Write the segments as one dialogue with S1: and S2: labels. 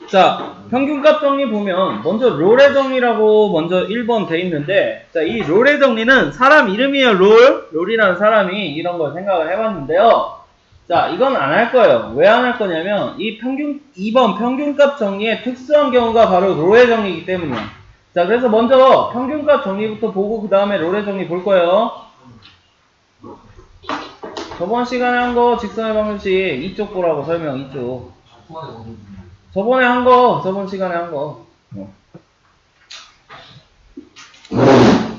S1: 자, 평균값 정리 보면 먼저 롤의 정리라고 먼저 1번 돼 있는데, 자, 이 롤의 정리는 사람 이름이에요. 롤이라는 사람이 이런 걸 생각을 해봤는데요. 자, 이건 안 할 거예요. 왜 안 할 거냐면 이 2번 평균값 정리의 특수한 경우가 바로 롤의 정리이기 때문이에요. 자, 그래서 먼저 평균값 정리부터 보고 그 다음에 롤의 정리 볼 거예요. 저번 시간에 한 거 직선의 방정식 이쪽 보라고 설명. 이쪽. 저번에 한 거, 저번 시간에 한 거.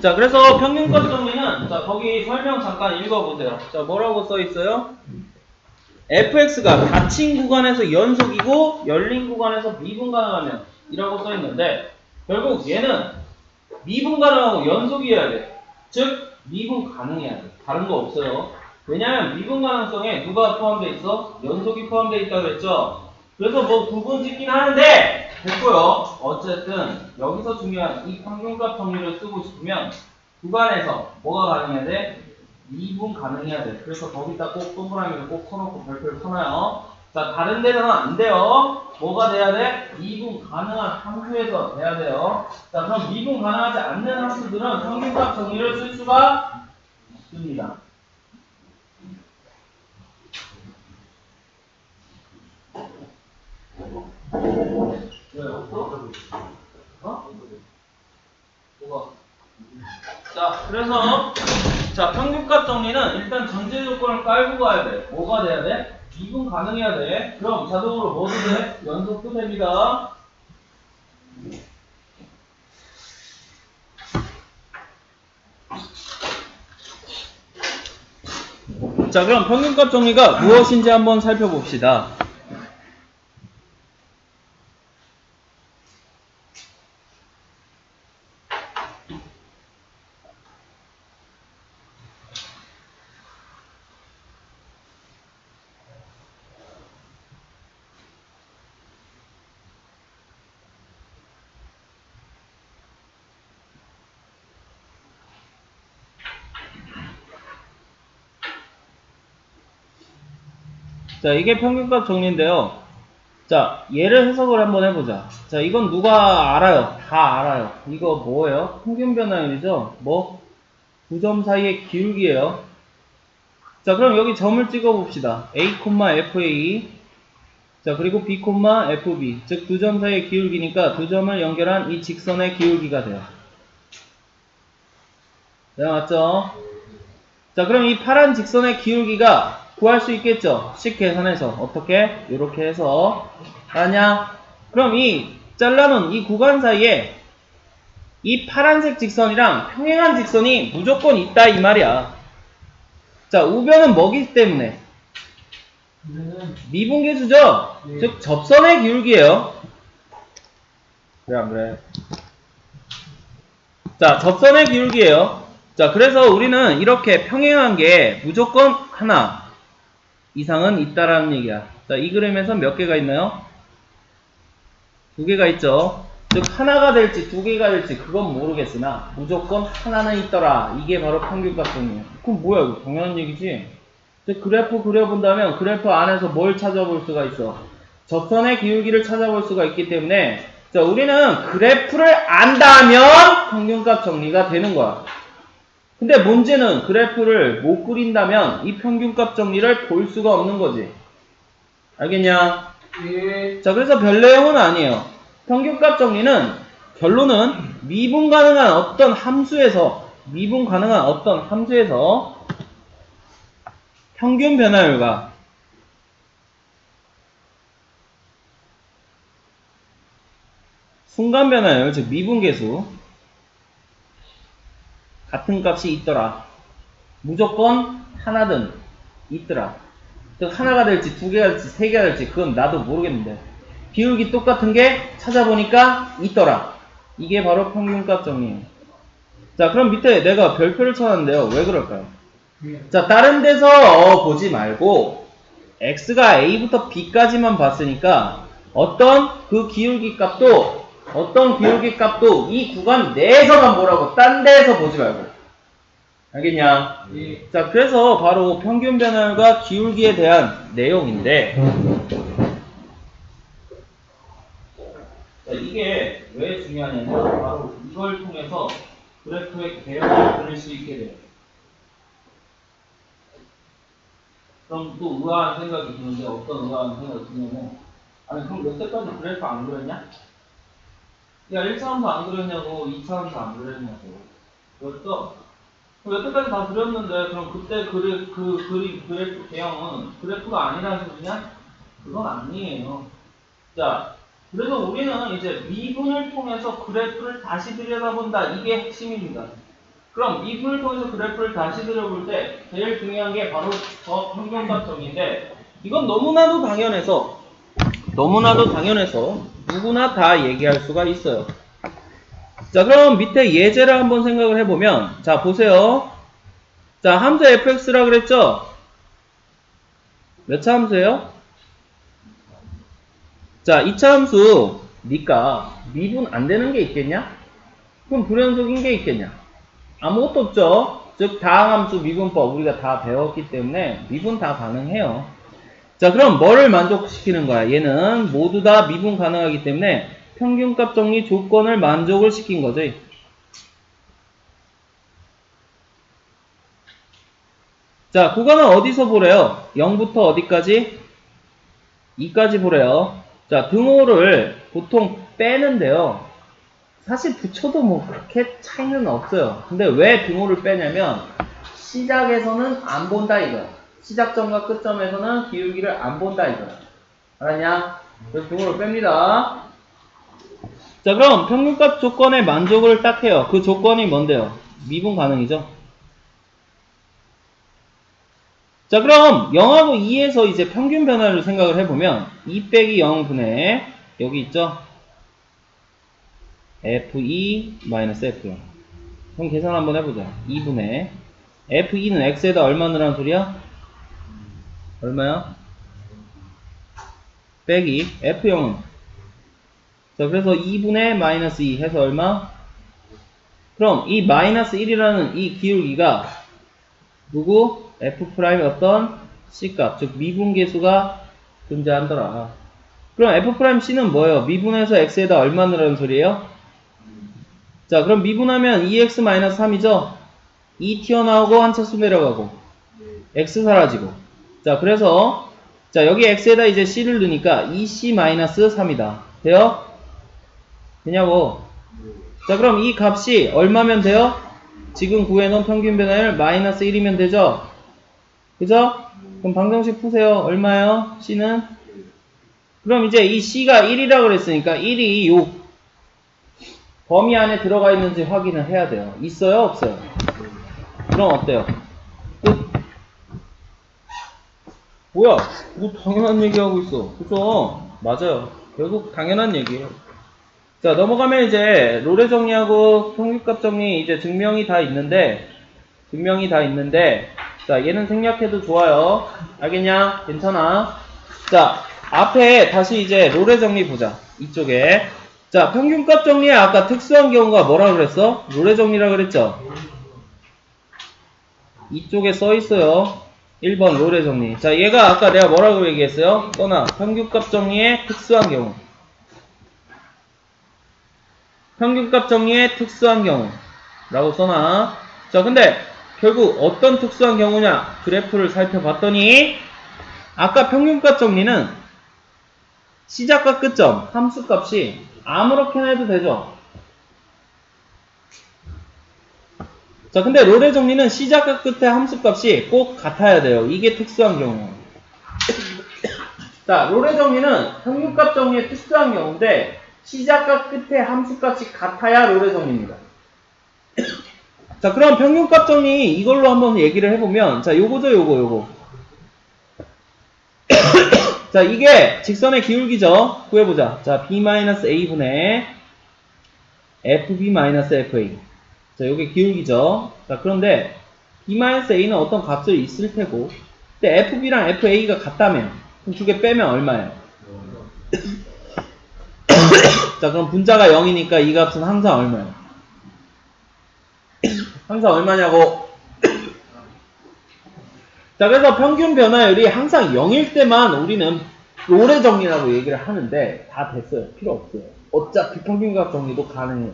S1: 자, 그래서 평균값 정리는, 자, 거기 설명 잠깐 읽어보세요. 자, 뭐라고 써있어요? fx가 닫힌 구간에서 연속이고, 열린 구간에서 미분 가능하면, 이라고 써있는데, 결국 얘는 미분 가능하고 연속이어야 돼. 즉, 미분 가능해야 돼. 다른 거 없어요. 왜냐면 미분 가능성에 누가 포함되어 있어? 연속이 포함되어 있다고 그랬죠? 그래서 뭐 구분 짓긴 하는데 됐고요. 어쨌든 여기서 중요한 이 평균값 정리를 쓰고 싶으면 구간에서 뭐가 가능해야 돼? 미분 가능해야 돼. 그래서 거기다 꼭 동그라미를 꼭 쳐놓고 별표를 쳐놔요. 자, 다른 데서는 안 돼요. 뭐가 돼야 돼? 미분 가능한 함수에서 돼야 돼요. 자, 그럼 미분 가능하지 않는 함수들은 평균값 정리를 쓸 수가 있습니다. 왜 없어? 어? 뭐가? 자, 그래서 자, 평균값 정리는 일단 전제 조건을 깔고 가야 돼. 뭐가 돼야 돼? 미분 가능해야 돼. 그럼 자동으로 뭐도 돼? 연속도 됩니다. 자, 그럼 평균값 정리가 무엇인지 한번 살펴봅시다. 자, 이게 평균값 정리인데요. 자, 얘를 해석을 한번 해보자. 자, 이건 누가 알아요? 다 알아요. 이거 뭐예요? 평균 변화율이죠? 뭐? 두 점 사이의 기울기예요. 자, 그럼 여기 점을 찍어 봅시다. A, FA. 자, 그리고 B, FB. 즉, 두 점 사이의 기울기니까 두 점을 연결한 이 직선의 기울기가 돼요. 네, 맞죠? 자, 그럼 이 파란 직선의 기울기가 구할 수 있겠죠? 식 계산해서. 어떻게? 이렇게 해서. 아냐? 그럼 이 잘라놓은 이 구간 사이에 이 파란색 직선이랑 평행한 직선이 무조건 있다 이 말이야. 자, 우변은 뭐기 때문에? 미분계수죠?
S2: 네.
S1: 즉 접선의 기울기예요. 그래 안 그래? 자, 접선의 기울기예요. 자, 그래서 우리는 이렇게 평행한 게 무조건 하나 이상은 있다라는 얘기야. 자, 이 그림에서 몇 개가 있나요? 두 개가 있죠. 즉 하나가 될지 두 개가 될지 그건 모르겠으나 무조건 하나는 있더라. 이게 바로 평균값 정리예요. 그럼 뭐야 이거 당연한 얘기지. 즉 그래프 그려본다면 그래프 안에서 뭘 찾아볼 수가 있어? 접선의 기울기를 찾아볼 수가 있기 때문에 자, 우리는 그래프를 안다면 평균값 정리가 되는 거야. 근데 문제는 그래프를 못 그린다면 이 평균값 정리를 볼 수가 없는 거지. 알겠냐?
S2: 예.
S1: 자, 그래서 별 내용은 아니에요. 평균값 정리는 결론은 미분 가능한 어떤 함수에서 평균 변화율과 순간 변화율, 즉 미분계수 같은 값이 있더라. 무조건 하나든 있더라. 즉 하나가 될지 두 개가 될지 세 개가 될지 그건 나도 모르겠는데 기울기 똑같은 게 찾아보니까 있더라. 이게 바로 평균값 정리예요. 자, 그럼 밑에 내가 별표를 쳐놨는데요. 왜 그럴까요? 자, 다른 데서 보지 말고 x가 a부터 b까지만 봤으니까 어떤 기울기 값도 이 구간 내에서만 보라고. 딴 데에서 보지 말고. 알겠냐? 자, 그래서 바로 평균 변화율과 기울기에 대한 내용인데, 자, 이게 왜 중요하냐면 바로 이걸 통해서 그래프의 개형을 그릴 수 있게 돼요. 그럼 또 의아한 생각이 드는데 어떤 의아한 생각이 드냐면, 아니 그럼 여태까지 그래프 안 그렸냐? 야 1차원도 안 그렸냐고 2차원도 안 그렸냐고 그랬죠? 그럼 여태까지 다 그렸는데 그럼 그때 그림 그래프 개형은 그래프가 아니라는 소리냐? 그건 아니에요. 자, 그래서 우리는 이제 미분을 통해서 그래프를 다시 들여다본다. 이게 핵심입니다. 그럼 미분을 통해서 그래프를 다시 들여볼 때 제일 중요한 게 바로 저 평균값정인데 이건 너무나도 당연해서 누구나 다 얘기할 수가 있어요. 자, 그럼 밑에 예제를 한번 생각을 해보면 자, 보세요. 자, 함수 fx라 그랬죠? 몇 차 함수예요? 자, 2차 함수니까 미분 안 되는 게 있겠냐? 그럼 불연속인 게 있겠냐? 아무것도 없죠. 즉 다항함수 미분법 우리가 다 배웠기 때문에 미분 다 가능해요. 자, 그럼 뭐를 만족시키는 거야? 얘는 모두 다 미분 가능하기 때문에 평균값 정리 조건을 만족을 시킨 거지. 자, 구간은 어디서 보래요? 0부터 어디까지? 2까지 보래요. 자, 등호를 보통 빼는데요. 사실 붙여도 뭐 그렇게 차이는 없어요. 근데 왜 등호를 빼냐면 시작에서는 안 본다 이거야. 시작점과 끝점에서는 기울기를 안 본다 이거야. 알았냐? 그래서 등호를 뺍니다. 자, 그럼 평균값 조건의 만족을 딱 해요. 그 조건이 뭔데요? 미분 가능이죠. 자, 그럼 0하고 2에서 이제 평균 변화를 생각을 해보면 2 빼기 0분의 여기 있죠? F2-F0. 그럼 계산 한번 해보자. 2분의 F2는 X에다 얼마 넣으라는 소리야? 얼마야? 빼기 F0은 자, 그래서 2분의 마이너스 2 해서 얼마? 그럼 이 마이너스 1이라는 이 기울기가 누구? F'의 어떤 C값, 즉 미분계수가 존재한더라. 그럼 F'C는 뭐예요? 미분해서 X에다 얼마 넣으라는 소리예요? 자, 그럼 미분하면 2X-3이죠? 2 튀어나오고 한 차수 내려가고 X 사라지고 자, 그래서 자, 여기 X에다 이제 C를 넣으니까 2C-3이다. 돼요? 되냐고? 자, 그럼 이 값이 얼마면 돼요? 지금 구해놓은 평균 변화율 마이너스 1이면 되죠? 그죠? 그럼 방정식 푸세요. 얼마예요? C는? 그럼 이제 이 C가 1이라고 그랬으니까 1이 6 범위 안에 들어가 있는지 확인을 해야 돼요. 있어요? 없어요? 그럼 어때요? 끝. 뭐야? 뭐 당연한 얘기하고 있어. 그죠? 맞아요. 결국 당연한 얘기예요. 자, 넘어가면 이제 롤의 정리하고 평균값 정리 이제 증명이 다 있는데 자, 얘는 생략해도 좋아요. 알겠냐? 괜찮아. 자, 앞에 다시 이제 롤의 정리 보자. 이쪽에. 자, 평균값 정리에 아까 특수한 경우가 뭐라 그랬어? 롤의 정리라 그랬죠? 이쪽에 써 있어요. 1번 롤의 정리. 자, 얘가 아까 내가 뭐라고 얘기했어요? 떠나. 평균값 정리의 특수한 경우. 평균값 정리의 특수한 경우라고 써놔. 자, 근데 결국 어떤 특수한 경우냐? 그래프를 살펴봤더니 아까 평균값 정리는 시작과 끝점, 함수값이 아무렇게나 해도 되죠. 자, 근데 롤의 정리는 시작과 끝의 함수값이 꼭 같아야 돼요. 이게 특수한 경우. 자, 롤의 정리는 평균값 정리의 특수한 경우인데 시작과 끝의 함수값이 같아야 롤의 정리입니다. 자, 그럼 평균값 정리 이걸로 한번 얘기를 해보면 자, 요거죠, 요거. 자, 이게 직선의 기울기죠. 구해보자. 자, B-A분의 FB-FA. 자, 요게 기울기죠. 자, 그런데 B-A는 어떤 값을 있을 테고 근데 FB랑 FA가 같다면 그럼 두 개 빼면 얼마예요? 자, 그럼 분자가 0이니까 이 값은 항상 얼마예요? 항상 얼마냐고? 자, 그래서 평균 변화율이 항상 0일 때만 우리는 롤의 정리라고 얘기를 하는데 다 됐어요. 필요 없어요. 어차피 평균값 정리도 가능해요.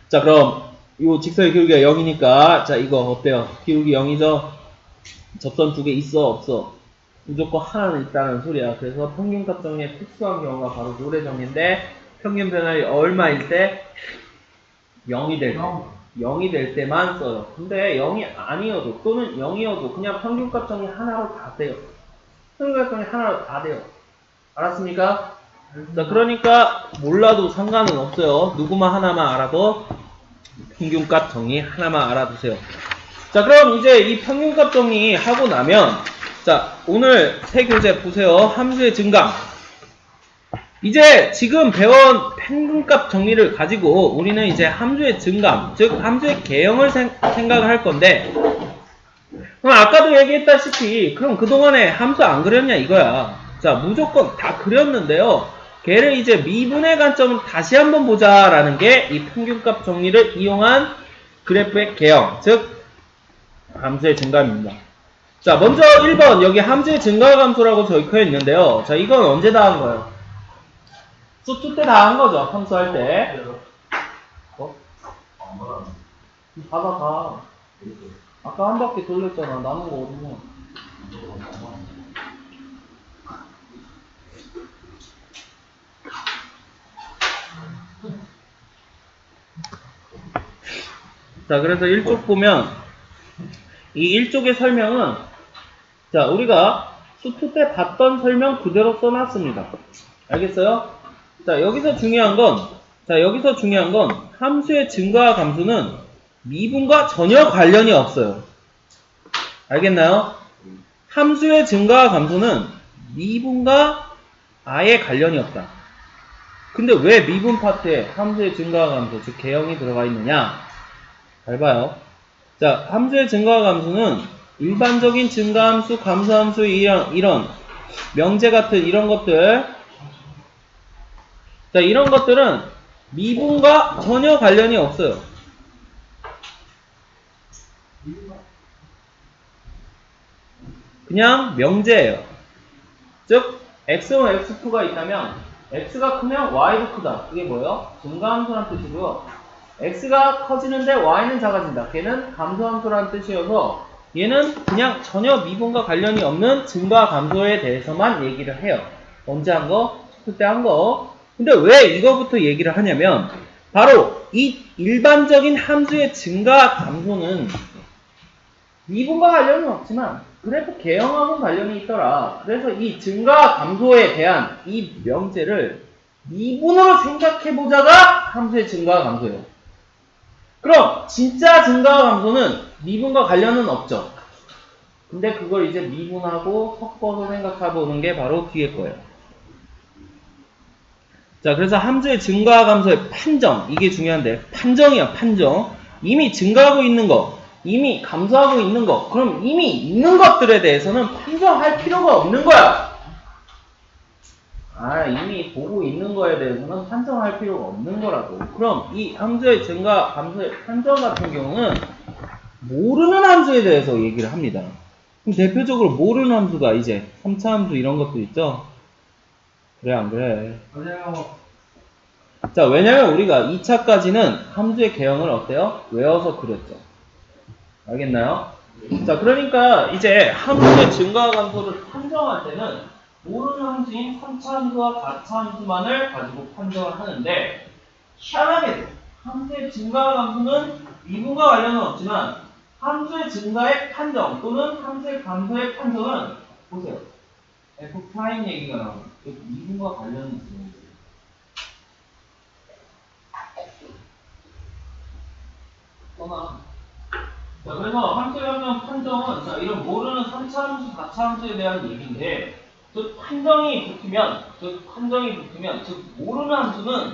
S1: 자, 그럼 이 직선의 기울기가 0이니까 자, 이거 어때요? 기울기 0이죠? 접선 두 개 있어 없어? 무조건 하나는 있다는 소리야. 그래서 평균값 정리의 특수한 경우가 바로 롤의 정리인데 평균 변화율이 얼마일 때? 0이 될 때. 0이 될 때만 써요. 근데 0이 아니어도 또는 0이어도 그냥 평균값 정리 하나로 다 돼요. 평균값 정리 하나로 다 돼요. 알았습니까? 자, 그러니까 몰라도 상관은 없어요. 누구만 하나만 알아도 평균값 정리 하나만 알아두세요. 자, 그럼 이제 이 평균값 정리 하고 나면 자, 오늘 새 교재 보세요. 함수의 증감. 이제 지금 배운 평균값 정리를 가지고 우리는 이제 함수의 증감, 즉 함수의 개형을 생각을 할 건데 그럼 아까도 얘기했다시피 그럼 그동안에 함수 안 그렸냐 이거야. 자, 무조건 다 그렸는데요. 걔를 이제 미분의 관점을 다시 한번 보자라는 게 이 평균값 정리를 이용한 그래프의 개형, 즉 함수의 증감입니다. 자, 먼저 1번 여기 함수의 증가 감소라고 적혀 있는데요. 자, 이건 언제 다 한 거예요? 수2 때 다 한 거죠. 함수할 때. 다. 아까 한 바퀴 돌렸잖아. 남은 거 어딨냐? 자, 그래서 1쪽 보면 이 1쪽의 설명은 자, 우리가 수2 때 봤던 설명 그대로 써놨습니다. 알겠어요? 자, 여기서 중요한 건 함수의 증가와 감소는 미분과 전혀 관련이 없어요. 알겠나요? 함수의 증가와 감소는 미분과 아예 관련이 없다. 근데 왜 미분 파트에 함수의 증가와 감소, 즉 개형이 들어가 있느냐? 잘 봐요. 자, 함수의 증가와 감소는 일반적인 증가함수, 감소함수 이런 명제 같은 이런 것들, 자, 이런 것들은 미분과 전혀 관련이 없어요. 그냥 명제예요. 즉 x는 x2가 있다면 x가 크면 y도 크다. 이게 뭐예요? 증가함수란 뜻이고요. x가 커지는데 y는 작아진다. 걔는 감소함수란 뜻이어서 얘는 그냥 전혀 미분과 관련이 없는 증가 감소에 대해서만 얘기를 해요. 언제 한 거? 그때 한 거. 근데 왜 이거부터 얘기를 하냐면 바로 이 일반적인 함수의 증가 감소는 미분과 관련은 없지만 그래프 개형하고는 관련이 있더라. 그래서 이 증가 감소에 대한 이 명제를 미분으로 생각해보자가 함수의 증가 감소예요. 그럼 진짜 증가와 감소는 미분과 관련은 없죠. 근데 그걸 이제 미분하고 섞어서 생각해보는 게 바로 뒤에 거예요. 자, 그래서 함수의 증가와 감소의 판정, 이게 중요한데 판정이야, 판정. 이미 증가하고 있는 거, 이미 감소하고 있는 거, 그럼 이미 있는 것들에 대해서는 판정할 필요가 없는 거야. 이미 보고 있는 거에 대해서는 판정할 필요가 없는 거라고. 그럼 이 함수의 증가, 감소의 판정 같은 경우는 모르는 함수에 대해서 얘기를 합니다. 그럼 대표적으로 모르는 함수가 이제 3차 함수 이런 것도 있죠? 그래, 안 그래?
S2: 맞아요.
S1: 자, 왜냐면 우리가 2차까지는 함수의 개형을 어때요? 외워서 그렸죠. 알겠나요? 자, 그러니까 이제 함수의 증가와 감소를 판정할 때는 모르는 함수인 3차 함수와 4차 함수만을 가지고 판정을 하는데 희한하게도 함수의 증가와 감소는 미분과 관련은 없지만 함수의 증가의 판정 또는 함수의 감소의 판정은 보세요. F' 얘기가 나오면 미분과 관련이 있습니다. 자, 그래서 함수의 변경 판정은 자, 이런 모르는 3차 함수, 4차 함수에 대한 얘기인데 즉 판정이 붙으면 즉 모르는 함수는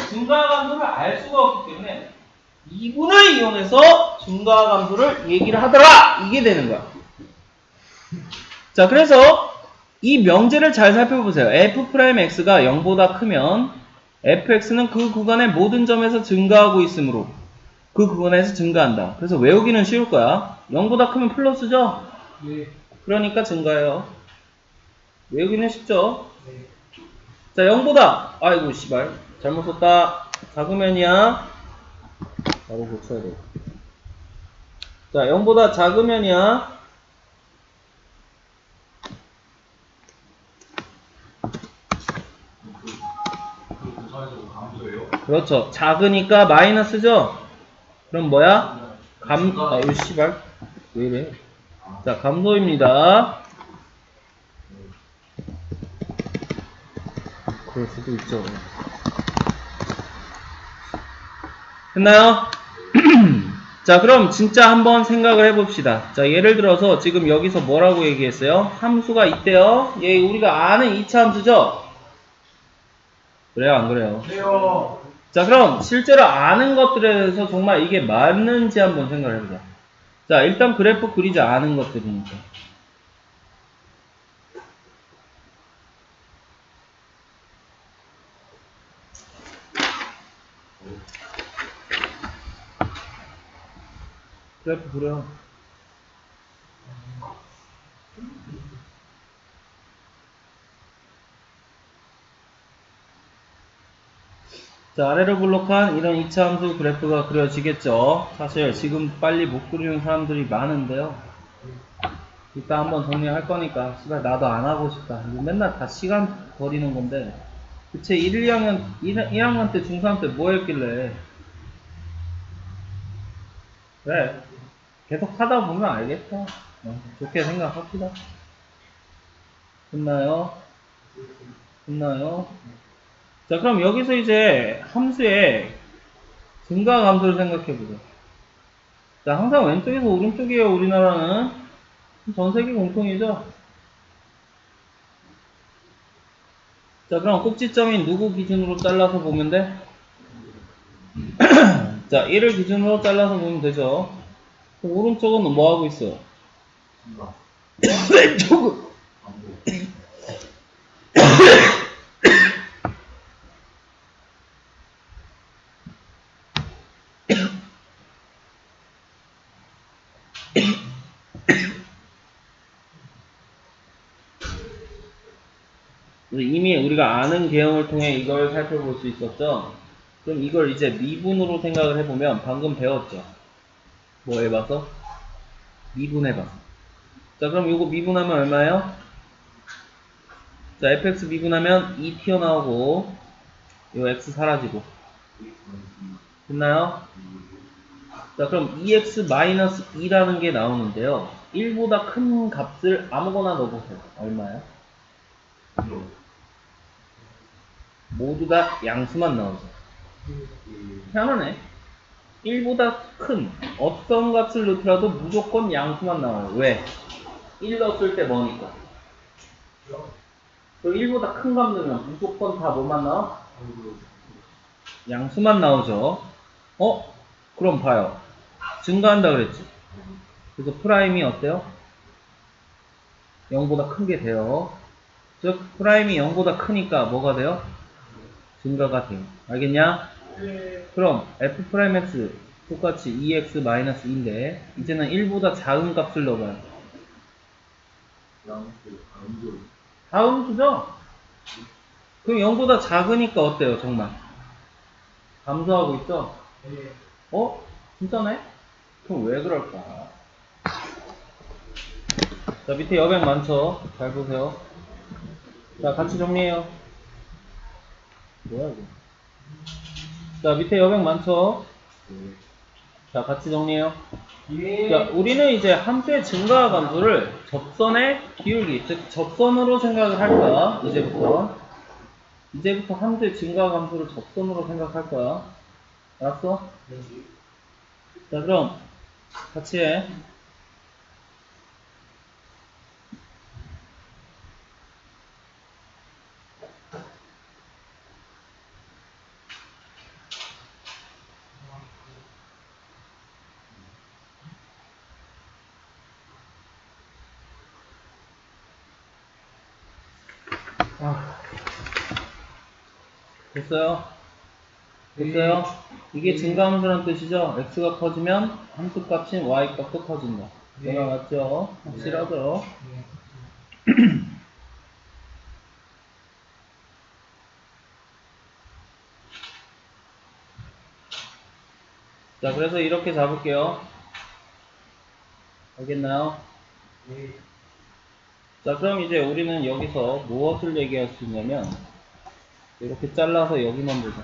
S1: 증가 감소를 알 수가 없기 때문에 미분을 이용해서 증가 감소를 얘기를 하더라! 이게 되는 거야. 자, 그래서 이 명제를 잘 살펴보세요. f'x가 0보다 크면 fx는 그 구간의 모든 점에서 증가하고 있으므로 그 구간에서 증가한다. 그래서 외우기는 쉬울 거야. 0보다 크면 플러스죠?
S2: 네.
S1: 그러니까 증가해요. 외우기는 쉽죠?
S2: 네.
S1: 자, 0보다, 아이고, 씨발. 잘못 썼다. 작으면이야. 바로 고쳐야 돼. 자, 0보다 작으면이야.
S2: 그 부사에서 감소예요?
S1: 그렇죠. 작으니까 마이너스죠? 그럼 뭐야? 아유, 씨발. 왜 이래? 자, 감소입니다. 그럴 수도 있죠. 됐나요? 자, 그럼 진짜 한번 생각을 해봅시다. 자, 예를 들어서 지금 여기서 뭐라고 얘기했어요? 함수가 있대요. 얘 우리가 아는 2차 함수죠? 그래요, 안 그래요?
S2: 네요.
S1: 자, 그럼 실제로 아는 것들에 대해서 정말 이게 맞는지 한번 생각을 해보자. 자, 일단 그래프 그리지 않은 것들이니까. 그래프 그려. 자, 아래로 블록한 이런 2차 함수 그래프가 그려지겠죠. 사실 지금 빨리 못 그리는 사람들이 많은데요. 이따 한번 정리할 거니까 씨발 나도 안 하고 싶다. 이거 맨날 다 시간 버리는 건데 대체 1, 2학년 1학년 때 중3 때 뭐 했길래 그래 계속 하다 보면 알겠어. 좋게 생각합시다. 됐나요? 됐나요? 자, 그럼 여기서 이제 함수의 증가 감소를 생각해보자. 자, 항상 왼쪽에서 오른쪽이에요. 우리나라는 전 세계 공통이죠. 자, 그럼 꼭지점인 누구 기준으로 잘라서 보면 돼? 자, 1을 기준으로 잘라서 보면 되죠. 그럼 오른쪽은 뭐 하고 있어? 왼쪽은 이미 우리가 아는 개형을 통해 이걸 살펴볼 수 있었죠. 그럼 이걸 이제 미분으로 생각을 해보면 방금 배웠죠. 뭐 해봐서? 미분해봐서. 자, 그럼 이거 미분하면 얼마예요? 자, fx 미분하면 2 튀어나오고 요 x 사라지고 됐나요? 자, 그럼 2x-2라는 게 나오는데요. 1보다 큰 값을 아무거나 넣어보세요. 얼마야? 모두 다 양수만 나오죠. 희한하네. 1보다 큰 어떤 값을 넣더라도 무조건 양수만 나와요. 왜? 1 넣었을 때 뭐니까? 그 1보다 큰 값 넣으면 무조건 다 뭐만 나와? 양수만 나오죠. 그럼 봐요. 증가한다 그랬지. 그래서 프라임이 어때요? 0보다 큰 게 돼요. 즉 프라임이 0보다 크니까 뭐가 돼요? 증가가 돼요. 알겠냐? 그럼 f'x 똑같이 2x-2인데 이제는 1보다 작은 값을 넣어봐요. 다음수죠? 그럼 0보다 작으니까 어때요 정말? 감소하고 있죠? 진짜네? 그럼 왜 그럴까? 자, 밑에 여백 많죠? 잘 보세요. 자, 같이 정리해요. 뭐야 이거? 자, 밑에 여백 많죠? 자, 같이 정리해요. 자, 우리는 이제 함수의 증가와 감소를 접선의 기울기, 즉 접선으로 생각을 할 거야. 이제부터 함수의 증가와 감소를 접선으로 생각할 거야. 알았어? 자, 그럼 같이 해. 됐어요? 됐어요? 이게 증가함수란 뜻이죠. x가 커지면 함수 값인 y 값도 커진다. 내가 맞죠? 확실하죠? 자, 그래서 이렇게 잡을게요. 알겠나요? 자, 그럼 이제 우리는 여기서 무엇을 얘기할 수 있냐면, 이렇게 잘라서 여기만 보자.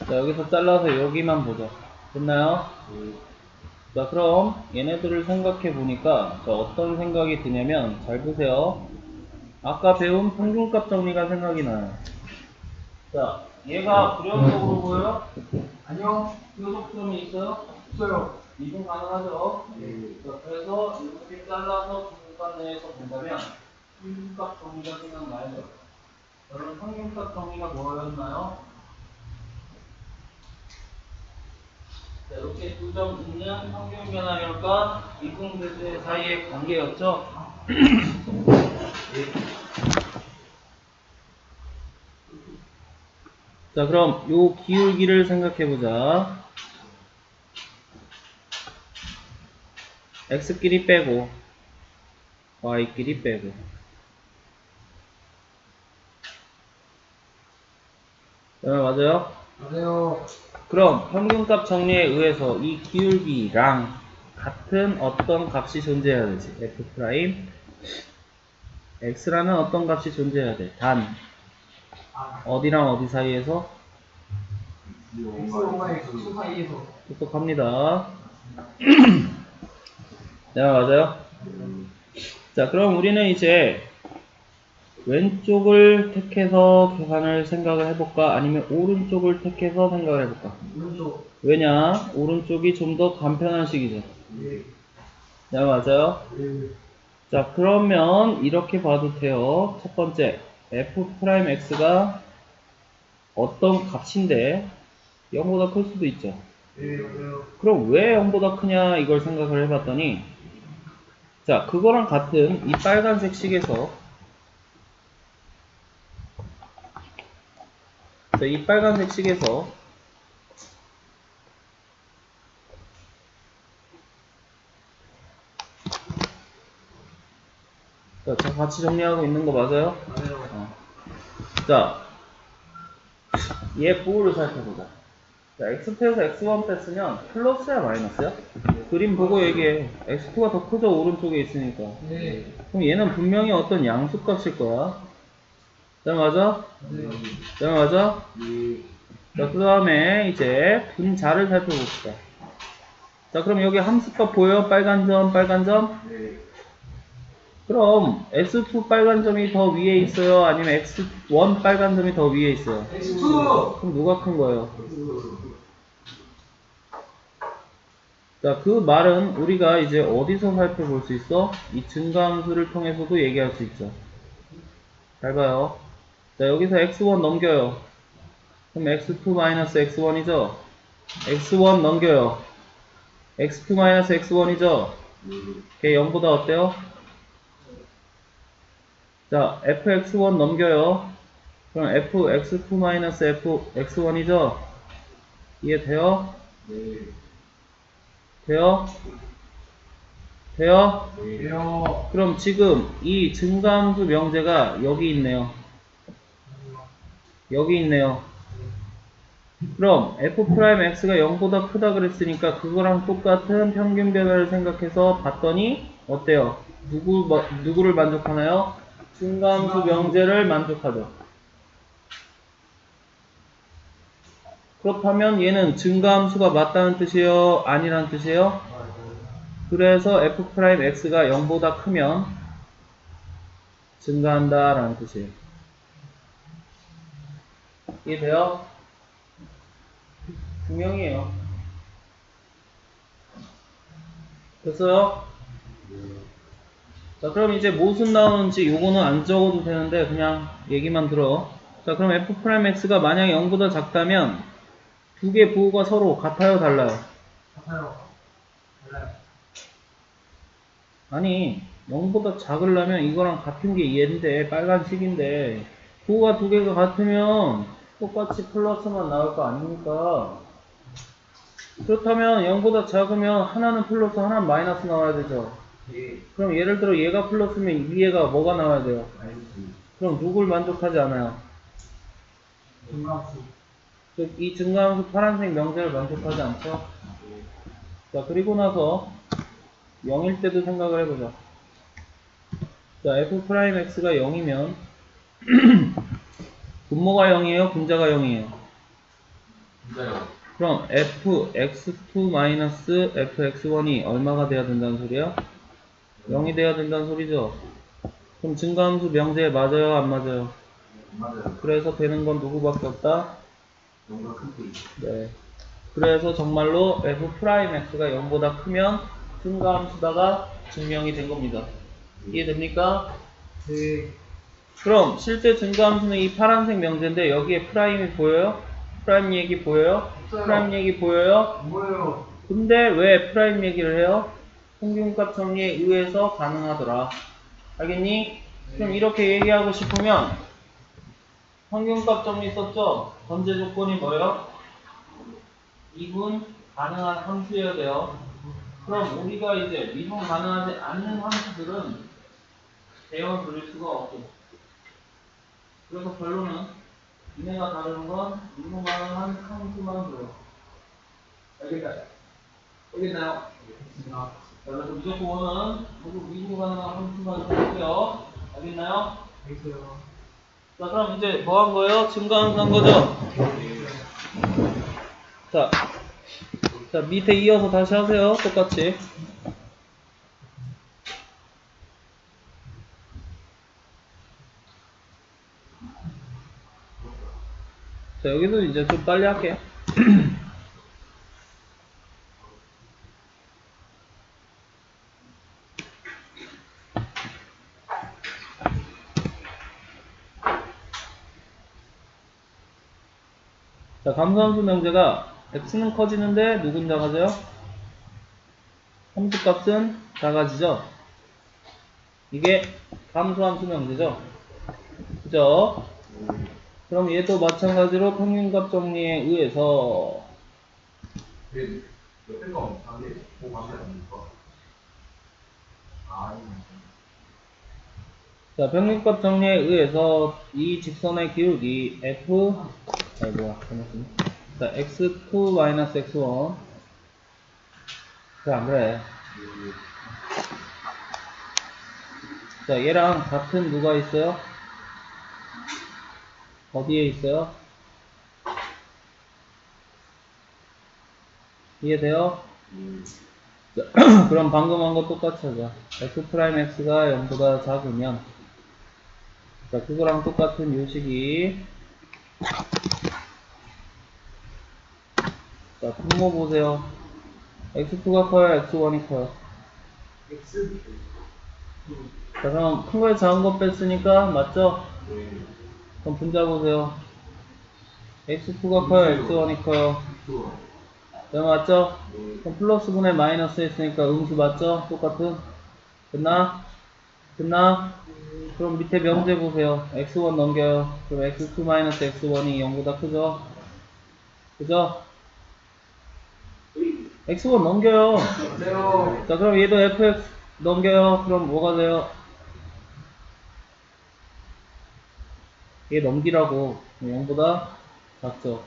S1: 자, 여기서 잘라서 여기만 보자. 됐나요? 자, 그럼 얘네들을 생각해 보니까, 자, 어떤 생각이 드냐면, 잘 보세요. 아까 배운 평균값 정리가 생각이 나요. 자, 얘가 불연속으로 보여요?
S2: 아니요.
S1: 요속점이 있어요?
S2: 없어요.
S1: 이동 가능하죠? 자, 그래서 이렇게 잘라서 중간 내에서 본다면 평균값 정리가 생각나요. 여러분 평균값 정리가 뭐였나요? 자, 이렇게 두 점 있는 평균 변화율과 이분배수 사이의 관계였죠? 자, 그럼 요 기울기를 생각해보자. x끼리 빼고 y끼리 빼고. 맞아요?
S2: 맞아요.
S1: 그럼 평균값 정리에 의해서 이 기울기랑 같은 어떤 값이 존재해야 되지. f 프라임 x라는 어떤 값이 존재해야 돼. 단 어디랑 어디 사이에서?
S2: X와 X 사이에서.
S1: 똑똑합니다. 네, 맞아요. 자, 그럼 우리는 이제 왼쪽을 택해서 계산을 생각을 해볼까? 아니면 오른쪽을 택해서 생각을 해볼까?
S2: 오른쪽.
S1: 왜냐? 오른쪽이 좀 더 간편한 식이죠.
S2: 예.
S1: 네, 맞아요.
S2: 예.
S1: 자, 그러면 이렇게 봐도 돼요. 첫 번째, f'x가 어떤 값인데 0보다 클 수도 있죠.
S2: 예, 맞아요.
S1: 그럼 왜 0보다 크냐 이걸 생각을 해봤더니, 자, 그거랑 같은 이 빨간색 식에서, 자, 이 빨간색 식에서 자, 다 같이 정리하고 있는 거 맞아요?
S2: 맞아요.
S1: 자, 얘 부호를 살펴보자. 자, x 빼서 x1 뺐으면 플러스야 마이너스야? 그림 보고 얘기해. x2가 더 크죠? 오른쪽에 있으니까.
S2: 네.
S1: 그럼 얘는 분명히 어떤 양수값일 거야. 자, 맞아?
S2: 네.
S1: 자, 맞아?
S2: 예.
S1: 자, 그 다음에 이제 분자를 살펴봅시다. 자, 그럼 여기 함수값 보여요? 빨간 점, 빨간 점?
S2: 네.
S1: 그럼 S2 빨간 점이 더 위에 있어요? 아니면 X1 빨간 점이 더 위에 있어요?
S2: X2.
S1: 그럼 누가 큰 거예요? 자, 그 말은 우리가 이제 어디서 살펴볼 수 있어? 이 증가함수를 통해서도 얘기할 수 있죠. 잘 봐요. 자, 여기서 X1 넘겨요. 그럼 X2-X1이죠? X1 넘겨요. X2-X1이죠? 걔 0보다 어때요? 자, fx1 넘겨요. 그럼 fx2-fx1이죠? 이해돼요?
S2: 네.
S1: 돼요? 돼요?
S2: 네요.
S1: 그럼 지금 이 증가함수 명제가 여기 있네요. 여기 있네요. 그럼 f'x가 0보다 크다 그랬으니까 그거랑 똑같은 평균 변화를 생각해서 봤더니 어때요? 누구를 만족하나요? 증가함수 명제를 만족하죠. 그렇다면 얘는 증가함수가 맞다는 뜻이에요? 아니라는 뜻이에요? 그래서 f'x가 0보다 크면 증가한다 라는 뜻이에요. 이해돼요? 분명이에요. 됐어요? 자, 그럼 이제 무슨 나오는지 요거는 안 적어도 되는데 그냥 얘기만 들어. 자, 그럼 f'x가 만약에 0보다 작다면 두 개 부호가 서로 같아요, 달라요?
S2: 같아요. 달라요.
S1: 아니, 0보다 작으려면 이거랑 같은 게 얘인데, 빨간식인데, 구가 두 개가 같으면 똑같이 플러스만 나올 거 아닙니까? 그렇다면 0보다 작으면 하나는 플러스, 하나는 마이너스 나와야 되죠.
S2: 예.
S1: 그럼 예를 들어 얘가 플러스면 위에가 뭐가 나와야 돼요? 그럼 누굴 만족하지 않아요?
S2: 중간수.
S1: 즉, 이 증가함수 파란색 명제를 만족하지 않죠? 자, 그리고 나서 0일 때도 생각을 해보자. 자, f'x가 0이면 분모가 0이에요? 분자가 0이에요?
S2: 진짜요?
S1: 그럼 fx2-fx1이 얼마가 돼야 된다는 소리야? 0이 돼야 된다는 소리죠? 그럼 증가함수 명제 맞아요? 안 맞아요?
S2: 맞아요.
S1: 그래서 되는 건 누구밖에 없다?
S2: 뭔가 큰 게.
S1: 네. 그래서 정말로 f'x가 0보다 크면 증가함수다가 증명이 된 겁니다. 이해됩니까?
S2: 네.
S1: 그럼 실제 증가함수는 이 파란색 명제인데 여기에 프라임이 보여요? 프라임 얘기 보여요?
S2: 없어요.
S1: 프라임 얘기 보여요?
S2: 뭐예요?
S1: 근데 왜 프라임 얘기를 해요? 평균값 정리에 의해서 가능하더라. 알겠니? 그럼 이렇게 얘기하고 싶으면 평균값 정리 썼죠? 전제 조건이 뭐예요? 미분 가능한 함수여야 돼요. 그럼 우리가 이제 미분 가능하지 않는 함수들은 대응을 부릴 수가 없고, 그래서 결론은 얘네가 다루는 건 미분 가능한 함수만 줘요. 알겠나요? 알겠나요?
S2: 제가
S1: 그래서 무조건은 모두 미분 가능한 함수만 줄게요. 알겠나요?
S2: 알겠어요.
S1: 자, 그럼 이제 뭐 한 거예요? 증가함수 한 거죠? 자, 자, 밑에 이어서 다시 하세요. 똑같이. 자, 여기서 이제 좀 빨리 할게요. 자, 감소함수 명제가 x는 커지는데 누군 작아져요? 함수값은 작아지죠? 이게 감소함수 명제죠? 그죠? 그럼 얘도 마찬가지로 평균값 정리에 의해서
S2: 그 옆에 거 안돼. 뭐 반대 아닙니까? 아,
S1: 자, 평균값 정리에 의해서 이 직선의 기울기 f 잘못했네. 자, x2-x1 그래 안 그래? 자, 얘랑 같은 누가 있어요? 어디에 있어요? 이해돼요? 자, 그럼 방금 한 거 똑같이 하자. f'x가 0보다 작으면 자, 그거랑 똑같은 요식이 자, 분모 보세요. x2가 커요? x1이 커요?
S2: X.
S1: 자, 그럼 큰 거에 작은 거 뺐으니까 맞죠? 그럼 분자 보세요. x2가 커요? x1이 커요? 네, 맞죠? 그럼 플러스 분의 마이너스 했으니까 음수 맞죠? 똑같은? 됐나? 됐나? 그럼 밑에 명제 보세요. x1 넘겨요. 그럼 x2 마이너스 x1이 0보다 크죠? 그죠? x1 넘겨요.
S2: 맞아요.
S1: 자, 그럼 얘도 fx 넘겨요. 그럼 뭐가 돼요? 얘 넘기라고. 0보다 작죠?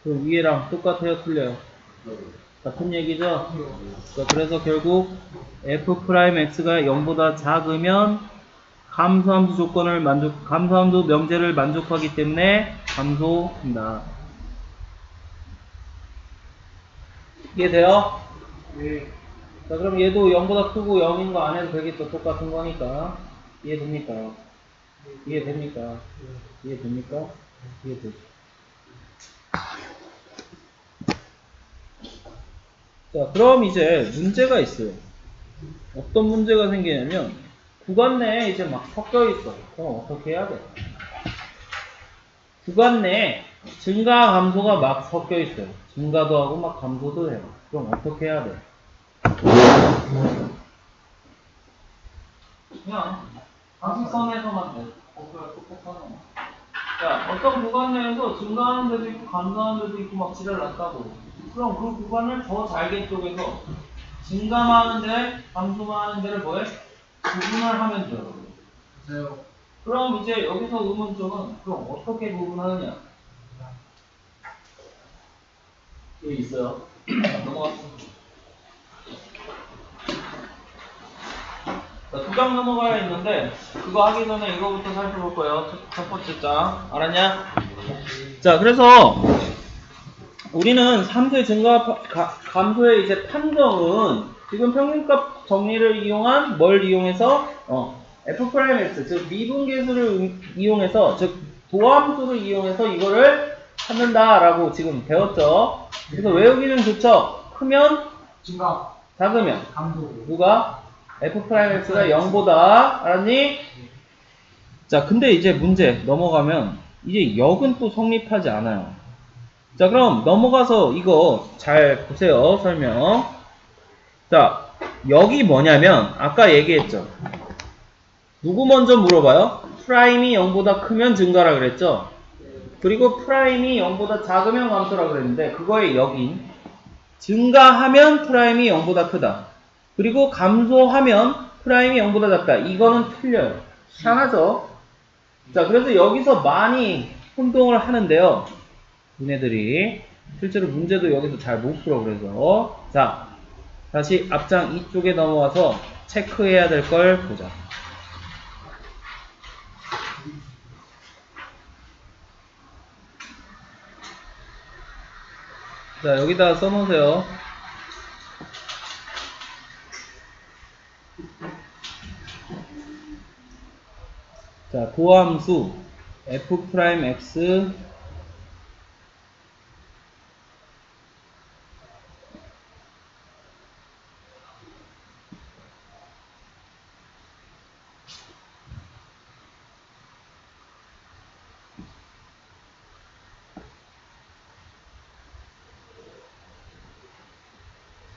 S1: 그럼 위에랑 똑같아요? 틀려요? 같은 얘기죠? 자, 그래서 결국 f'x가 0보다 작으면 감소함수 조건을 감소함수 명제를 만족하기 때문에 감소한다. 이해돼요?
S2: 네.
S1: 자, 그럼 얘도 0보다 크고 0인 거 안 해도 되겠죠? 똑같은 거니까. 이해됩니까? 이해됩니까? 이해됩니까? 이해되죠? 자, 그럼 이제 문제가 있어요. 어떤 문제가 생기냐면 구간 내에 이제 막 섞여 있어. 그럼 어떻게 해야 돼? 구간 내에 증가 감소가 막 섞여 있어요. 증가도 하고 막 감소도 해요. 그럼 어떻게 해야 돼? 그냥 상식선에서만 돼. 똑똑하는 거. 자, 어떤 구간 내에서 증가하는 데도 있고 감소하는 데도 있고 막 지랄 났다고. 그럼 그 구간을 저 잘개 쪽에서 증가하는 데, 감소하는 데를 뭐해? 구분을 하면 돼요.
S2: 맞아요.
S1: 그럼 이제 여기서 의문점은 그럼 어떻게 구분하느냐? 여기 있어요. 넘어갔습니다. 자, 2장 넘어가야 있는데 그거 하기 전에 이거부터 살펴볼 거예요. 첫 번째 장. 알았냐? 자, 그래서 우리는 함수의 증가 감소의 이제 판정은 지금 평균값 정리를 이용한 뭘 이용해서 F'X 즉 미분계수를 이용해서 즉 도함수를 이용해서 이거를 찾는다라고 지금 배웠죠. 그래서 외우기는 좋죠. 크면
S2: 증가.
S1: 작으면
S2: 감소.
S1: 누가? F'X가 0보다 알았니? 자, 근데 이제 문제 넘어가면 이제 역은 또 성립하지 않아요. 자, 그럼 넘어가서 이거 잘 보세요. 설명. 자, 역이 뭐냐면 아까 얘기했죠. 누구 먼저 물어봐요? 프라임이 0보다 크면 증가라 그랬죠. 그리고 프라임이 0보다 작으면 감소라 그랬는데 그거의 역인 증가하면 프라임이 0보다 크다. 그리고 감소하면 프라임이 0보다 작다. 이거는 틀려요. 희한하죠? 자, 그래서 여기서 많이 혼동을 하는데요. 니네들이 실제로 문제도 여기서 잘 못 풀어. 그래서 자, 다시 앞장 이쪽에 넘어와서 체크해야 될 걸 보자. 자, 여기다 써놓으세요. 자, 도함수 F'X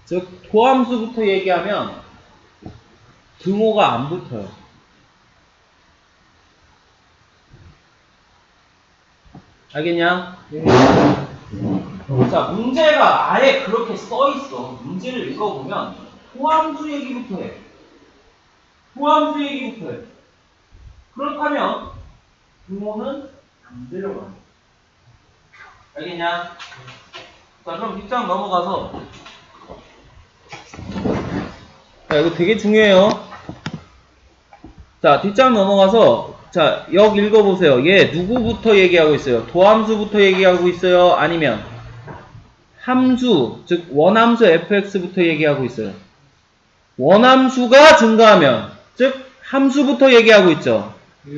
S1: 즉 도함수부터 얘기하면 등호가 안 붙어요. 알겠냐? 자, 문제가 아예 그렇게 써있어. 문제를 읽어보면 도함수 얘기부터 해. 도함수 얘기부터 해. 그렇다면 등호는 안 들어가요. 알겠냐? 자, 그럼 뒷장 넘어가서 자, 이거 되게 중요해요. 자, 뒷장 넘어가서 자, 역 읽어보세요. 얘 누구부터 얘기하고 있어요? 도함수부터 얘기하고 있어요? 아니면 함수, 즉 원함수 fx부터 얘기하고 있어요? 원함수가 증가하면 즉 함수부터 얘기하고 있죠.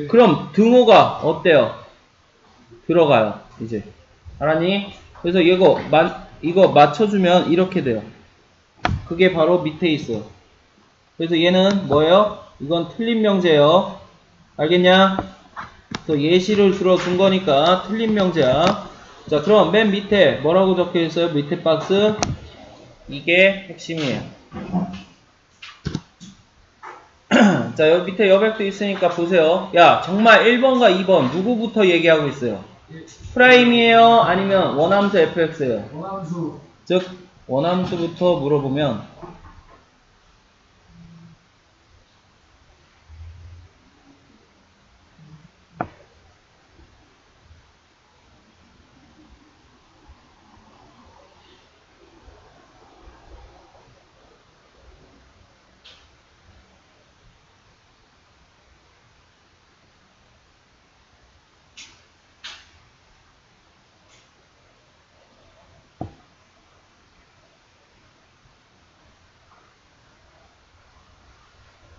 S1: 그럼 등호가 어때요? 들어가요. 이제 알았니? 그래서 이거 맞춰주면 이렇게 돼요. 그게 바로 밑에 있어요. 그래서 얘는 뭐예요? 이건 틀린 명제예요. 알겠냐? 그래서 예시를 들어준 거니까 틀린 명제야. 자, 그럼 맨 밑에 뭐라고 적혀 있어요? 밑에 박스. 이게 핵심이에요. 자, 여기 밑에 여백도 있으니까 보세요. 야, 정말 1번과 2번 누구부터 얘기하고 있어요? 프라임이에요? 아니면 원함수 fx예요?
S2: 원함수.
S1: 즉 원함수부터 물어보면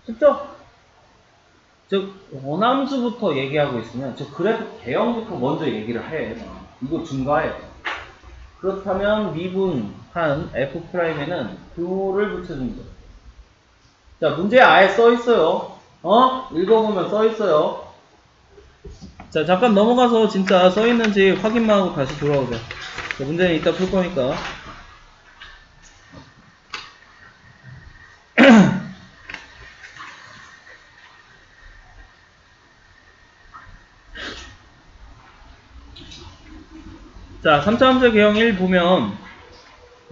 S1: 쉽죠? 즉 원함수부터 얘기하고 있으면 즉 그래프 개형부터 먼저 얘기를 해. 이거 증가해. 그렇다면 미분한 f'에는 등호를 붙여줍니다. 자, 문제에 아예 써있어요. 읽어보면 써있어요. 자, 잠깐 넘어가서 진짜 써있는지 확인만 하고 다시 돌아오자. 자, 문제는 이따 풀 거니까. 자, 3차 함수의 개형 1 보면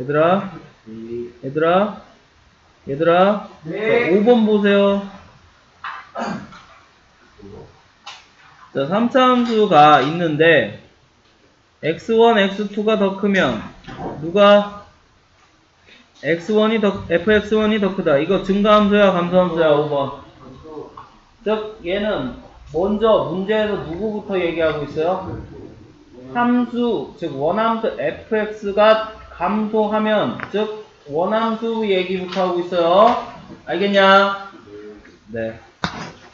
S1: 얘들아
S2: 네.
S1: 자, 5번 보세요. 자, 3차 함수가 있는데 x1, x2가 더 크면 누가 x1이 더 fx1이 더 크다. 이거 증가함수야 감소함수야 5번. 즉 얘는 먼저 문제에서 누구부터 얘기하고 있어요? 함수, 즉 원함수 fx가 감소하면 즉 원함수 얘기부터 하고 있어요. 알겠냐? 네.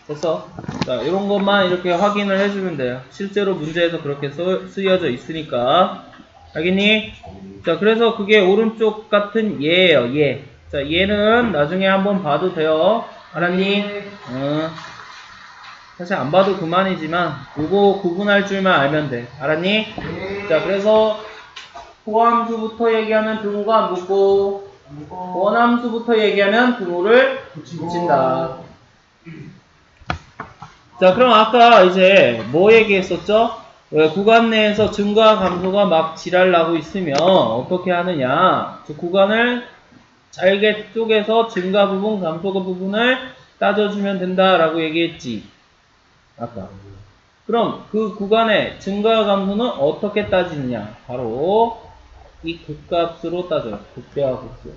S1: 됐어. 자, 이런 것만 이렇게 확인을 해주면 돼요. 실제로 문제에서 그렇게 쓰여져 있으니까. 알겠니? 자, 그래서 그게 오른쪽 같은 얘예요, 얘. 자, 얘는 나중에 한번 봐도 돼요. 알았니? 사실 안 봐도 그만이지만, 요거 구분할 줄만 알면 돼. 알았니? 자, 그래서 포함수부터 얘기하면 등호가 묻고, 원함수부터 얘기하면 등호를 붙인다. 자, 그럼 아까 이제 뭐 얘기했었죠? 왜 구간 내에서 증가 감소가 막 지랄 나고 있으면 어떻게 하느냐? 그 구간을 잘게 쪼개서 증가 부분, 감소 부분을 따져주면 된다라고 얘기했지. 아까. 그럼 그 구간의 증가 감소는 어떻게 따지느냐? 바로 이 극값으로 따져요. 극대화 극수.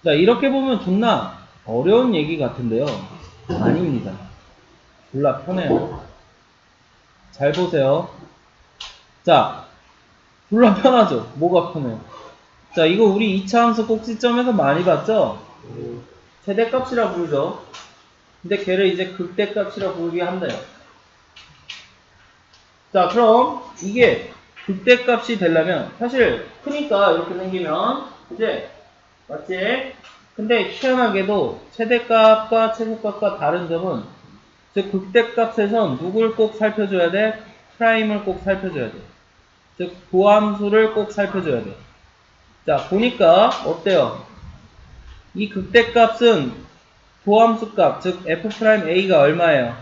S1: 자, 이렇게 보면 존나 어려운 얘기 같은데요. 아닙니다. 졸라 편해요. 잘 보세요. 자, 졸라 편하죠? 뭐가 편해요? 자, 이거 우리 2차 함수 꼭지점에서 많이 봤죠? 최대값이라 부르죠. 근데 걔를 이제 극대값이라 부르게 한대요. 자, 그럼 이게 극대값이 되려면 사실 크니까 이렇게 생기면 이제 맞지? 근데 희한하게도 최대값과 최소값과 다른 점은 즉 극대값에선 누굴 꼭 살펴줘야 돼? 프라임을 꼭 살펴줘야 돼. 즉 도함수를 꼭 살펴줘야 돼. 자, 보니까 어때요? 이 극대값은 도함수값, 즉 f'a가 얼마예요?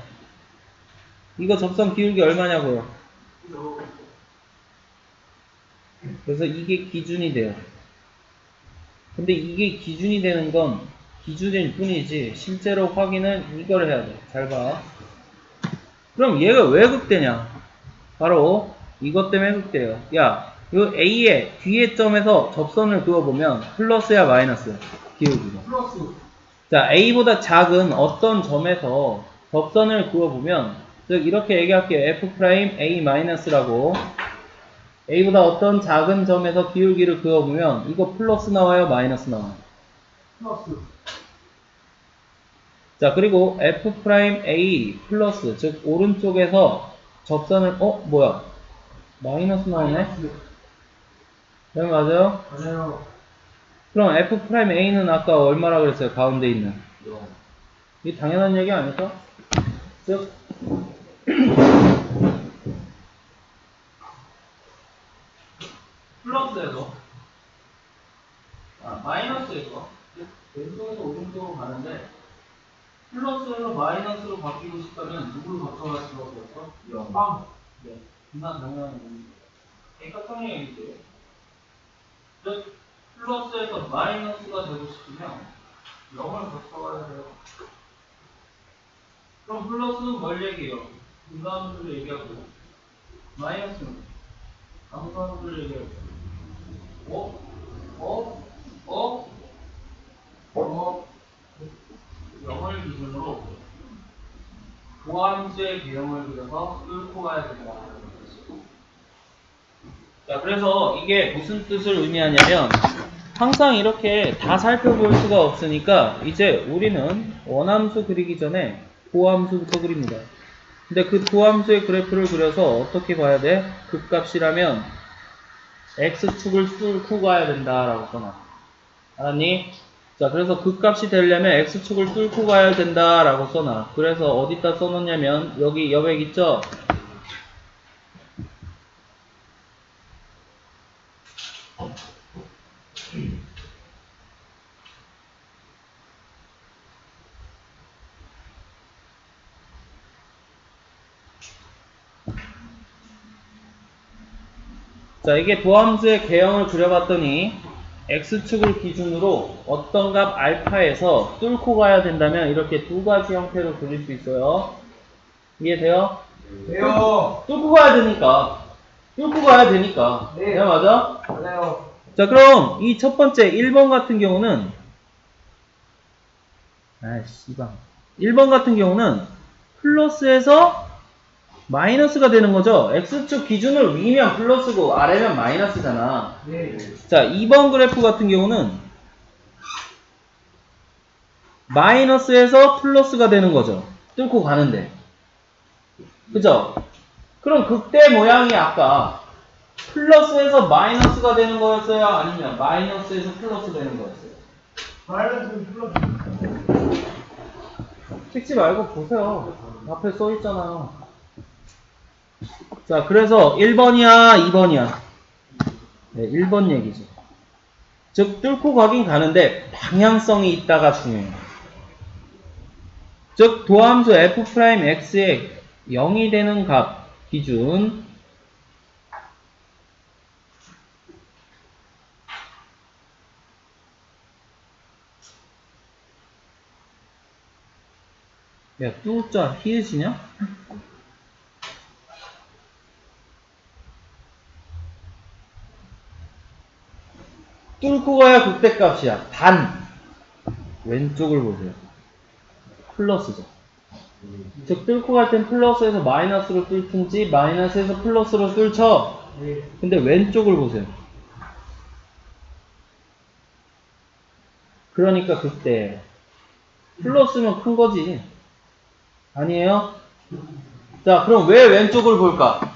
S1: 이거 접선 기울기 얼마냐고요? 그래서 이게 기준이 돼요. 근데 이게 기준이 되는 건 기준일 뿐이지 실제로 확인은 이걸 해야 돼. 잘 봐. 그럼 얘가 왜 극대냐? 바로 이것 때문에 극대요. 야, 요 A의 뒤에 점에서 접선을 그어보면 플러스야 마이너스야? 기울기가.
S2: 플러스.
S1: 자, A보다 작은 어떤 점에서 접선을 그어보면 즉 이렇게 얘기할게요. F'A-라고 A보다 어떤 작은 점에서 기울기를 그어보면 이거 플러스 나와요? 마이너스 나와요?
S2: 플러스.
S1: 자, 그리고 F'A 플러스 즉 오른쪽에서 접선을 뭐야? 마이너스 나오네? 네, 맞아요?
S2: 맞아요.
S1: 그럼 F'A는 아까 얼마라 그랬어요? 가운데 있는. 이게 당연한 얘기 아닐까? 즉 플러스에서 마이너스에서 왼쪽에서 오른쪽으로 가는데 플러스에서 마이너스로 바뀌고 싶다면 누구를 거쳐갈 수밖에 없어? 0. 빵. 네. 분산 당연한 얘기죠. 대각형의 얘기죠. 즉 플러스에서 마이너스가 되고 싶으면 0을 거쳐가야 돼요. 그럼 플러스는 뭘 얘기해요? 분산수를 얘기하고 마이너스는 감소함수를 얘기하고 어? 0을 기준으로 도함수의 개형을 그려서 뚫고 가야 된다. 자, 그래서 이게 무슨 뜻을 의미하냐면 항상 이렇게 다 살펴볼 수가 없으니까 이제 우리는 원함수 그리기 전에 도함수부터 그립니다. 근데 그 도함수의 그래프를 그려서 어떻게 봐야 돼? 극값이라면 x축을 뚫고 가야 된다라고 써놔. 알았니? 자, 그래서 극값이 되려면 x축을 뚫고 가야 된다라고 써놔. 그래서 어디다 써놓냐면 여기 여백 있죠? 자, 이게 도함수의 개형을 그려봤더니 x축을 기준으로 어떤 값 알파에서 뚫고 가야 된다면 이렇게 두 가지 형태로 그릴 수 있어요. 이해돼요?
S2: 돼요.
S1: 뚫고 가야 되니까. 뚫고 가야 되니까.
S2: 네.
S1: 네, 맞아?
S2: 맞아요.
S1: 자, 그럼 이 첫 번째 1번 같은 경우는 씨방 1번 같은 경우는 플러스에서 마이너스가 되는 거죠. x축 기준을 위면 플러스고 아래면 마이너스잖아.
S2: 네.
S1: 자, 2번 그래프 같은 경우는 마이너스에서 플러스가 되는 거죠. 뚫고 가는데. 그죠? 그럼 극대 모양이 아까 플러스에서 마이너스가 되는 거였어요? 아니면 마이너스에서 플러스 되는 거였어요?
S2: 마이너스 플러스.
S1: 찍지 말고 보세요. 앞에 써 있잖아요. 자, 그래서 1번이야, 2번이야? 네, 1번 얘기죠. 즉, 뚫고 가긴 가는데 방향성이 있다가 중요해요. 즉, 도함수 f'x의 0이 되는 값 기준 야, 뚜자 히읗이냐? 뚫고 가야 극대값이야. 단 왼쪽을 보세요. 플러스죠. 즉 뚫고 갈 땐 플러스에서 마이너스로 뚫든지 마이너스에서 플러스로 뚫쳐. 근데 왼쪽을 보세요. 그러니까 극대. 플러스면 큰 거지. 아니에요? 자, 그럼 왜 왼쪽을 볼까?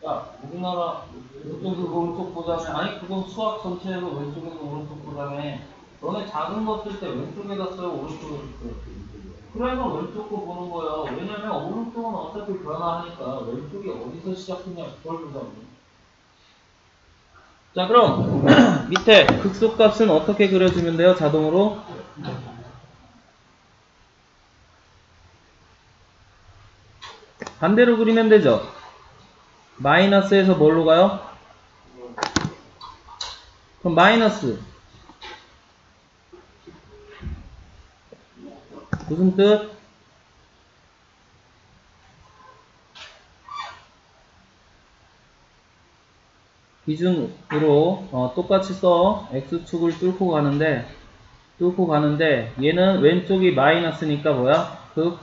S1: 야, 우리나라 왼쪽에서 오른쪽 보자며. 아니, 그건 수학 전체에서 왼쪽에서 오른쪽 보자며. 너네 작은 거 쓸 때 왼쪽에다 써요, 오른쪽에다 써요? 그래서 왼쪽 거 보는 거야. 왜냐면 오른쪽은 어차피 변화하니까 왼쪽이 어디서 시작했냐 그걸 보자고. 자, 그럼 밑에 극소값은 어떻게 그려주면 돼요? 자동으로? 반대로 그리면 되죠. 마이너스에서 뭘로 가요? 그럼 마이너스 무슨 뜻? 기준으로 똑같이 써. x축을 뚫고 가는데 얘는 왼쪽이 마이너스니까 뭐야? 극.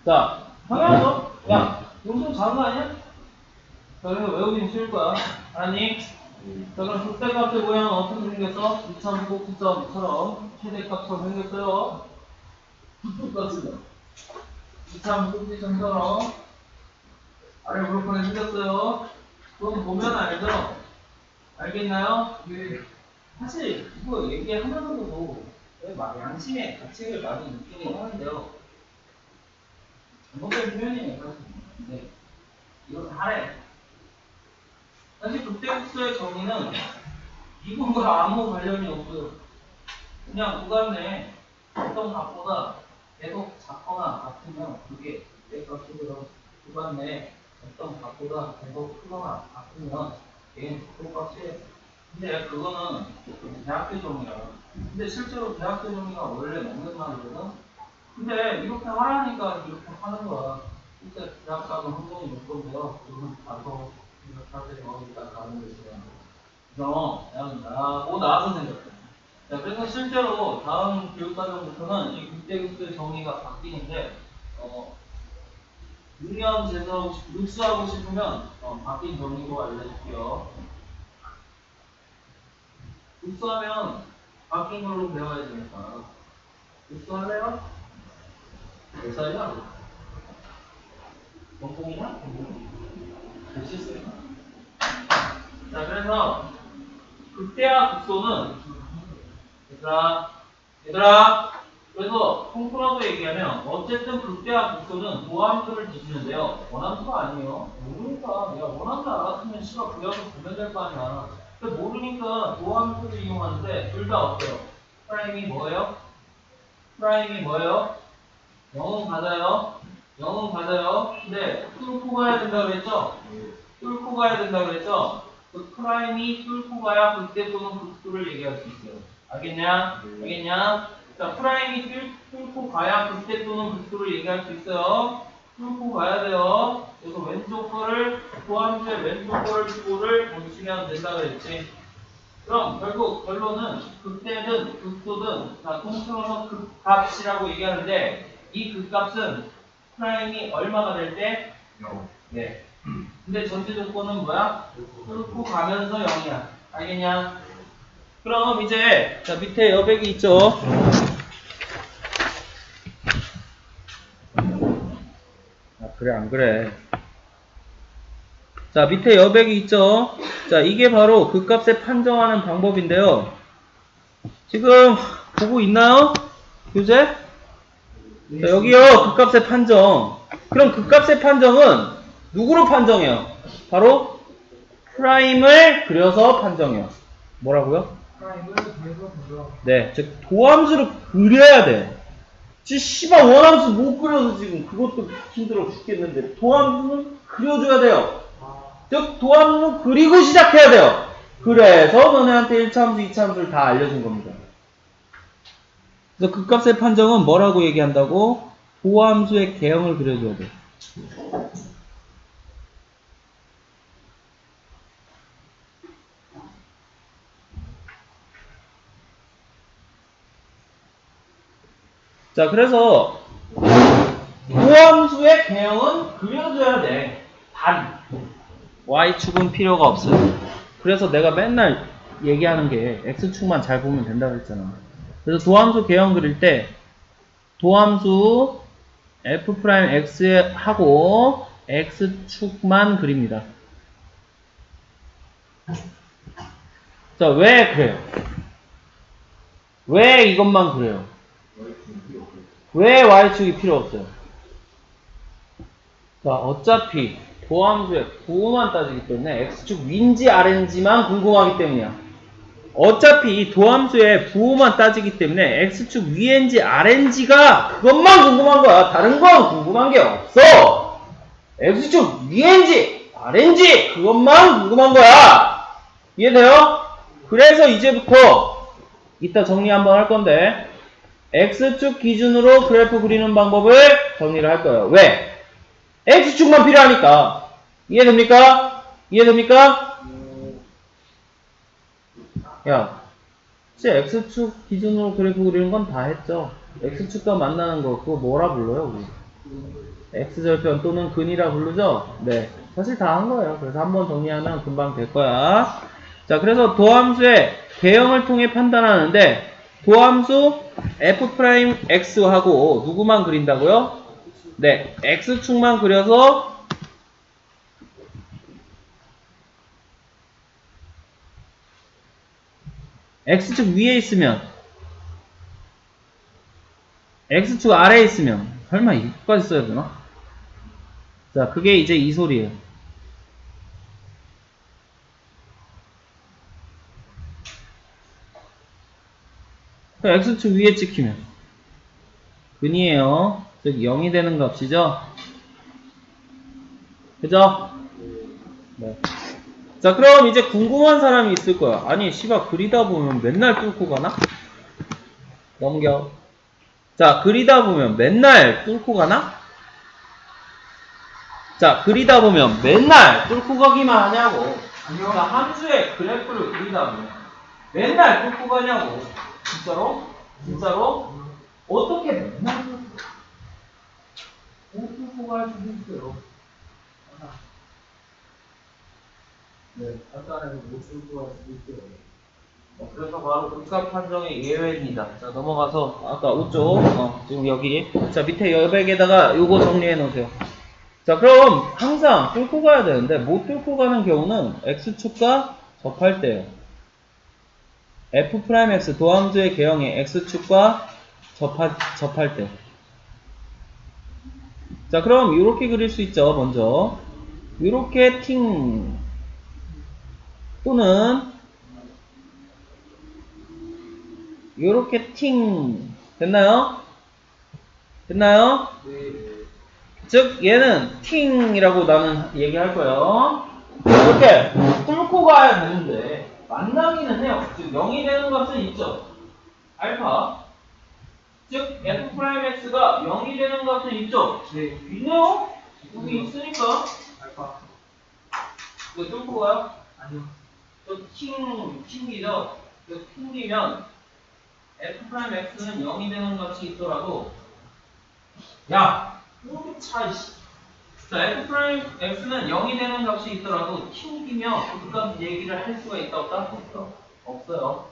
S1: 자, 당연하죠. 야, 용돈 작은 거 아니야? 자, 그래서 외우기는 쉬울 거야. 아니, 자, 그럼 극대값의 모양은 어떻게 생겼어? 2차 꼭지점처럼 최대값처럼 생겼어요. 똑같습니다. 2차 꼭지점처럼 아래 브로커에 생겼어요. 그건 보면 알죠? 알겠나요? 네. 사실 이거 얘기하면서도 양심의 가책을 많이 느끼긴 하는데요. 잘못된 표현이에요. 네. 이건 하래. 사실 극대국수의 정의는 이분과 아무 관련이 없어요. 그냥 구간 내에 어떤 값보다 계속 작거나 같으면 그게 극대값이고요. 구간 내에 어떤 값보다 계속 크거나 같으면 얘는 극대값이에요. 근데 그거는 대학교 정의야. 근데 실제로 대학교 정의가 원래 먹는 말이거든. 근데 이렇게 하라니까 이렇게 하는 거야. 진짜 대학 가면 혼돈이 몇 건데요. 지금 가서 이렇게 일단 가는 거지만. 그래서 그냥 나고 나서 생겼다. 자, 그래서 실제로 다음 교육과정부터는 이 국대국대 정의가 바뀌는데, 6년 재수하고 육수하고 싶으면 바뀐 정의로 알려줄게요. 육수하면 바뀐 걸로 배워야 되니까. 육수할래요? 몇 살이야? 공공이냐? 글씨쓰기나? 자, 그래서 극대화 극소는 얘들아 그래서 통틀어서 얘기하면 어쨌든 극대화 극소는 도함수를 뒤지는데요. 원함수가 아니에요. 모르니까 내가 원함수 알았으면 씨가 그려서 보면 될 거 아니야. 근데 모르니까 도함수를 이용하는데 둘 다 어때요? 프라임이 뭐예요? 프라임이 뭐예요? 0은 맞아요. 0은 맞아요. 근데 뚫고 가야 된다 그랬죠? 뚫고 가야 된다 그랬죠? 그 프라임이 뚫고 가야 극대 또는 극수를 얘기할 수 있어요. 알겠냐? 알겠냐? 자, 프라임이 뚫고 가야 극대 또는 극수를 얘기할 수 있어요. 뚫고 가야 돼요. 그래서 왼쪽 거를, 도함수의 왼쪽 거를 주고를 보시면 된다 그랬지. 그럼 결국 결론은 극대든 극소든 다 통틀어서 극값이라고 얘기하는데 이 극값은 프라임이 얼마가 될 때?
S2: 0.
S1: 네. 근데 전제 조건은 뭐야? 뚫고 가면서 0이야. 알겠냐? 그럼 이제 자 밑에 여백이 있죠? 아 그래 안 그래? 자 밑에 여백이 있죠? 자 이게 바로 극값에 판정하는 방법인데요. 지금 보고 있나요? 교재? 자, 여기요. 극값의 판정. 그럼 극값의 판정은 누구로 판정해요? 바로 프라임을 그려서 판정해요. 뭐라고요?
S2: 프라임을 그래서 보죠.
S1: 네, 즉 도함수를 그려야 돼. 지 씨발 원함수 못 그려서 지금 그것도 힘들어 죽겠는데 도함수는 그려줘야 돼요. 즉 도함수는 그리고 시작해야 돼요. 그래서 너네한테 1차함수, 2차함수를 다 알려준 겁니다. 그래서 극값의 판정은 뭐라고 얘기한다고? 도함수의 개형을 그려줘야 돼. 자, 그래서 도함수의 개형은 그려줘야 돼. 단 y축은 필요가 없어요. 그래서 내가 맨날 얘기하는 게 x축만 잘 보면 된다고 했잖아. 그래서 도함수 개형 그릴 때 도함수 f'x 하고 x축만 그립니다. 자, 왜 그래요? 왜 이것만 그래요? 왜 y축이 필요 없어요? 자, 어차피 도함수의 부호만 따지기 때문에 x축 위인지 아래인지만 궁금하기 때문이야. 어차피 이 도함수의 부호만 따지기 때문에 x축 위인지 아래인지가 그것만 궁금한 거야. 다른 건 궁금한 게 없어. x축 위인지 아래인지 그것만 궁금한 거야. 이해돼요? 그래서 이제부터 이따 정리 한번 할 건데 x축 기준으로 그래프 그리는 방법을 정리를 할 거예요. 왜? x축만 필요하니까. 이해됩니까? 이해됩니까? 야, 진짜 x축 기준으로 그래프 그리는 건 다 했죠. x축과 만나는 거 그거 뭐라 불러요? 우리? x절편 또는 근이라 부르죠? 네, 사실 다 한 거예요. 그래서 한번 정리하면 금방 될 거야. 자, 그래서 도함수의 개형을 통해 판단하는데 도함수 f'x하고 누구만 그린다고요? 네, x축만 그려서 x축 위에 있으면 x축 아래에 있으면 설마 이거까지 써야 되나? 자, 그게 이제 이 소리예요. x축 위에 찍히면 근이에요. 즉 0이 되는 값이죠. 그죠? 네. 자, 그럼 이제 궁금한 사람이 있을 거야. 아니 씨발 그리다 보면 맨날 뚫고 가나? 넘겨. 자, 그리다 보면 맨날 뚫고 가나? 자, 그리다 보면 맨날 뚫고 가기만 하냐고. 자, 함수의 그래프를 그리다 보면 맨날 뚫고 가냐고. 진짜로? 진짜로? 어떻게 맨날 뚫고 갈 수도 있어요. 네, 아까는 못 뚫고 갈 수도 있어요. 그래서 바로 극값 판정의 예외입니다. 자, 넘어가서 아까 5쪽 지금 여기 자 밑에 여백에다가 요거 정리해 놓으세요. 자, 그럼 항상 뚫고 가야 되는데 못 뚫고 가는 경우는 x축과 접할 때예요. f'x 도함수의 개형이 x축과 접할 때. 자, 그럼 이렇게 그릴 수 있죠. 먼저 이렇게 팅 또는 요렇게 팅 됐나요? 됐나요?
S2: 네.
S1: 즉 얘는 팅이라고 나는 얘기할 거예요. 이렇게 뚫고 가야 되는데 만나기는 해요. 즉 0이 되는 값은 있죠. 알파. 즉 f'x가 0이 되는 값은 있죠.
S2: 네.
S1: 있네요. 여기 있으니까
S2: 알파.
S1: 이거 뚫고 가요.
S2: 아니요.
S1: 튕기죠. 튕기면 f'x는 0이 되는 값이 있더라도 야! 이렇게 차, 씨. 자, f'x는 0이 되는 값이 있더라도 튕기면 그 값 얘기를 할 수가 있다 없다? 없어. 없어요.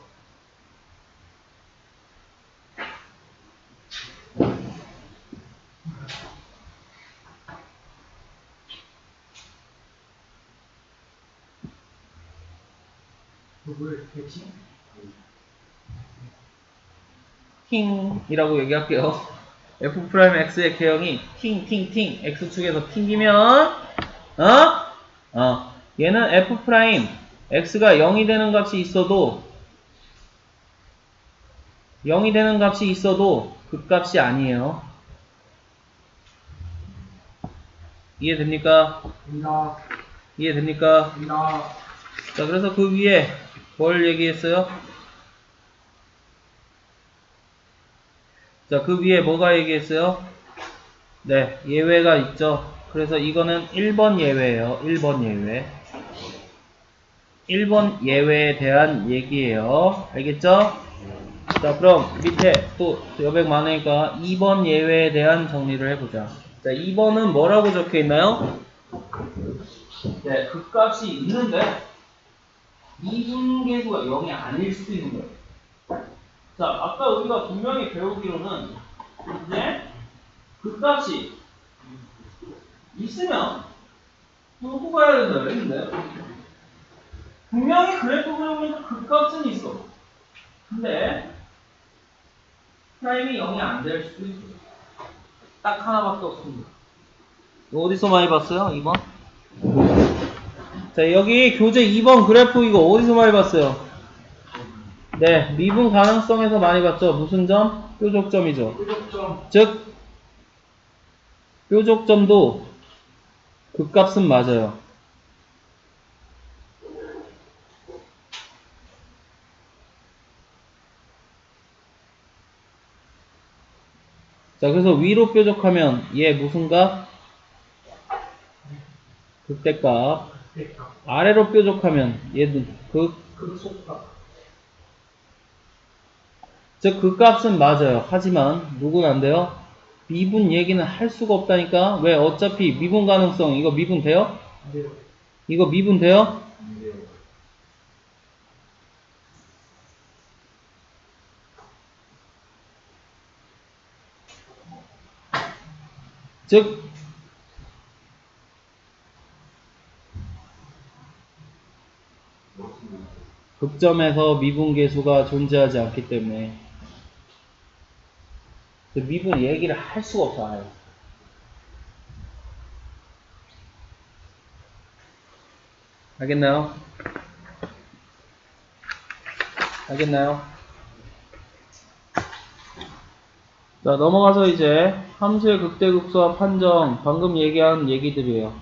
S2: 왜 이렇게 치?
S1: 팅이라고 얘기할게요. f'x의 개형이 팅 x축에서 튕기면 얘는 f'x가 0이 되는 값이 있어도 0이 되는 값이 있어도 그 값이 아니에요. 이해됩니까?
S2: 입니다.
S1: 이해됩니까?
S2: 입니다.
S1: 자, 그래서 그 위에 뭘 얘기했어요? 자, 그 위에 뭐가 얘기했어요? 네, 예외가 있죠. 그래서 이거는 1번 예외예요. 1번 예외. 1번 예외에 대한 얘기예요. 알겠죠? 자, 그럼 밑에 또 여백 많으니까 2번 예외에 대한 정리를 해보자. 자, 2번은 뭐라고 적혀 있나요? 네, 그 값이 있는데 미분계수가 0이 아닐 수도 있는 거예요. 자, 아까 우리가 분명히 배우기로는 이제 그 값이 있으면 뚫고 가야 된다 그랬는데 분명히 그래프 그려보니까 그 값은 있어. 근데 프라임이 0이 안 될 수도 있어요. 딱 하나밖에 없습니다. 이거 어디서 많이 봤어요? 2번? 자, 여기 교재 2번 그래프 이거 어디서 많이 봤어요? 네, 미분 가능성에서 많이 봤죠. 무슨 점? 뾰족점이죠.
S2: 뾰족점.
S1: 즉 뾰족점도 그 값은 맞아요. 자, 그래서 위로 뾰족하면 얘 무슨 값? 극대값.
S2: 됐다.
S1: 아래로 뾰족하면 얘는
S2: 극속값.
S1: 즉 그 값은 맞아요. 하지만 누구는 안 돼요? 미분 얘기는 할 수가 없다니까. 왜? 어차피 미분 가능성 이거 미분 돼요?
S2: 안 돼요.
S1: 이거 미분 돼요?
S2: 안 돼요.
S1: 즉 극점에서 미분계수가 존재하지 않기 때문에 미분 얘기를 할 수가 없어. 아예. 알겠나요? 알겠나요? 자, 넘어가서 이제 함수의 극대극소와 판정 방금 얘기한 얘기들이에요.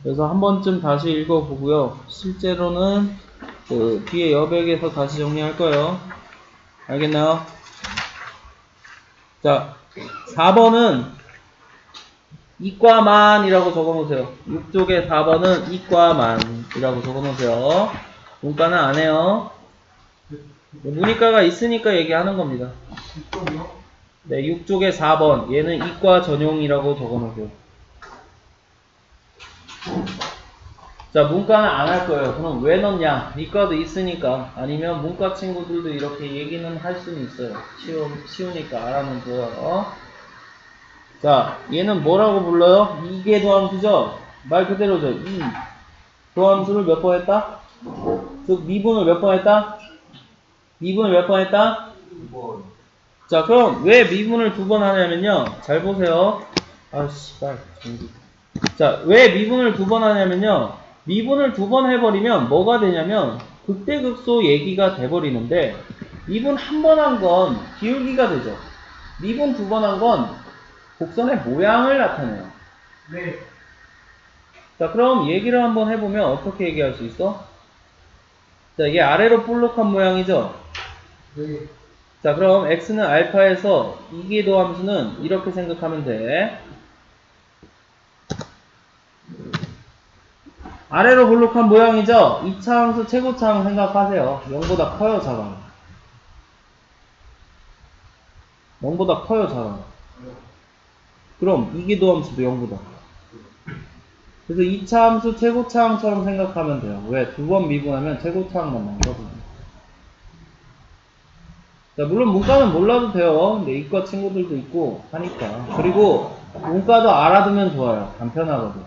S1: 그래서 한 번쯤 다시 읽어보고요. 실제로는 그 뒤에 여백에서 다시 정리할 거예요. 알겠나요? 자, 4번은 이과만이라고 적어놓으세요. 6쪽에 4번은 이과만이라고 적어놓으세요. 문과는 안 해요. 문이과가 있으니까 얘기하는 겁니다.
S2: 이쪽이요?
S1: 네, 6쪽에 4번. 얘는 이과 전용이라고 적어놓으세요. 자, 문과는 안 할 거예요. 그럼 왜 넣냐? 이과도 있으니까. 아니면 문과 친구들도 이렇게 얘기는 할 수는 있어요. 쉬우니까 알아면 좋아요. 자, 얘는 뭐라고 불러요? 이계 도함수죠? 말 그대로죠. 이 도함수를 몇 번 했다? 즉, 미분을 몇 번 했다? 미분을 몇 번 했다?
S2: 2번.
S1: 자, 그럼 왜 미분을 두 번 하냐면요. 잘 보세요. 아, 씨발. 자, 왜 미분을 두 번 하냐면요. 미분을 두 번 해버리면 뭐가 되냐면 극대극소 얘기가 돼버리는데 미분 한 번 한 건 기울기가 되죠. 미분 두 번 한 건 곡선의 모양을 나타내요.
S2: 네.
S1: 자, 그럼 얘기를 한번 해보면 어떻게 얘기할 수 있어? 자, 이게 아래로 볼록한 모양이죠?
S2: 네.
S1: 자, 그럼 x는 알파에서 이기도 함수는 이렇게 생각하면 돼. 아래로 볼록한 모양이죠? 2차 함수 최고차항 생각하세요. 0보다 커요, 작아요? 0보다 커요, 작아요? 그럼 이기도 함수도 0보다. 그래서 2차 함수 최고차항처럼 생각하면 돼요. 왜? 두 번 미분하면 최고차항만 나오거든요. 자, 물론 문과는 몰라도 돼요. 근데 이과 친구들도 있고 하니까. 그리고 문과도 알아두면 좋아요. 간편하거든.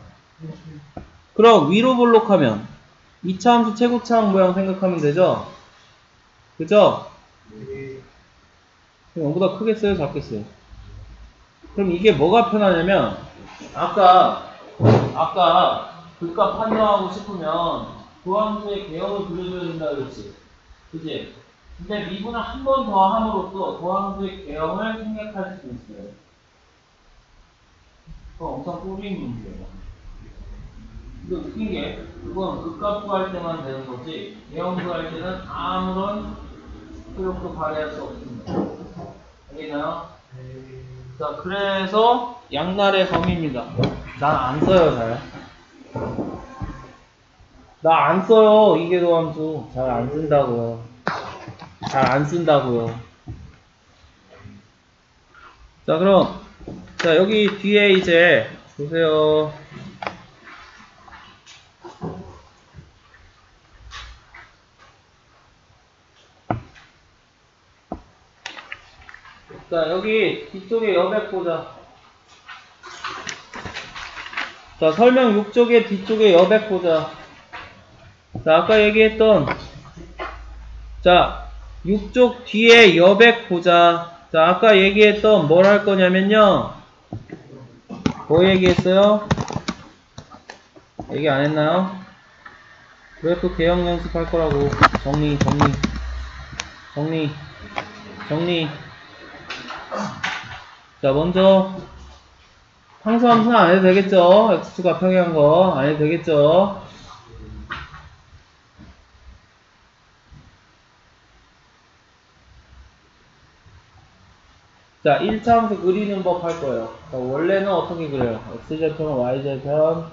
S1: 그럼 위로 볼록하면 2차 함수 최고차항 모양 생각하면 되죠? 그죠?
S2: 네.
S1: 그럼 0보다 크겠어요? 작겠어요? 그럼 이게 뭐가 편하냐면 아까 극값 판정하고 싶으면 도함수의 개형을 그려줘야 된다 그랬지? 그지? 근데 미분을 한 번 더 함으로써 도함수의 개형을 생략할 수 있어요. 그거 엄청 꼬린 문제예요. 근데 웃긴 게 그건 극값 구할 때만 되는 거지 개형 구할 때는 아무런 효력도 발휘할 수 없습니다. 알겠나요? 자, 그래서 양날의 검입니다. 난 안 써요, 잘. 나 안 써요, 이계도 함수. 잘 안 쓴다고요. 잘 안 쓴다고요. 자, 그럼, 자, 여기 뒤에 이제, 보세요. 자, 여기 뒤쪽에 여백 보자. 자, 설명 6쪽에 뒤쪽에 여백 보자. 자, 아까 얘기했던, 자, 6쪽 뒤에 여백 보자. 자, 아까 얘기했던 뭘 할 거냐면요. 뭐 얘기했어요? 얘기 안 했나요? 그래프 개형 연습할 거라고. 정리. 자, 먼저, 항수함수는 안 해도 되겠죠? x축과 평행한 거 안 해도 되겠죠? 자, 1차 함수 그리는 법 할 거예요. 자, 원래는 어떻게 그려요? x절편, y절편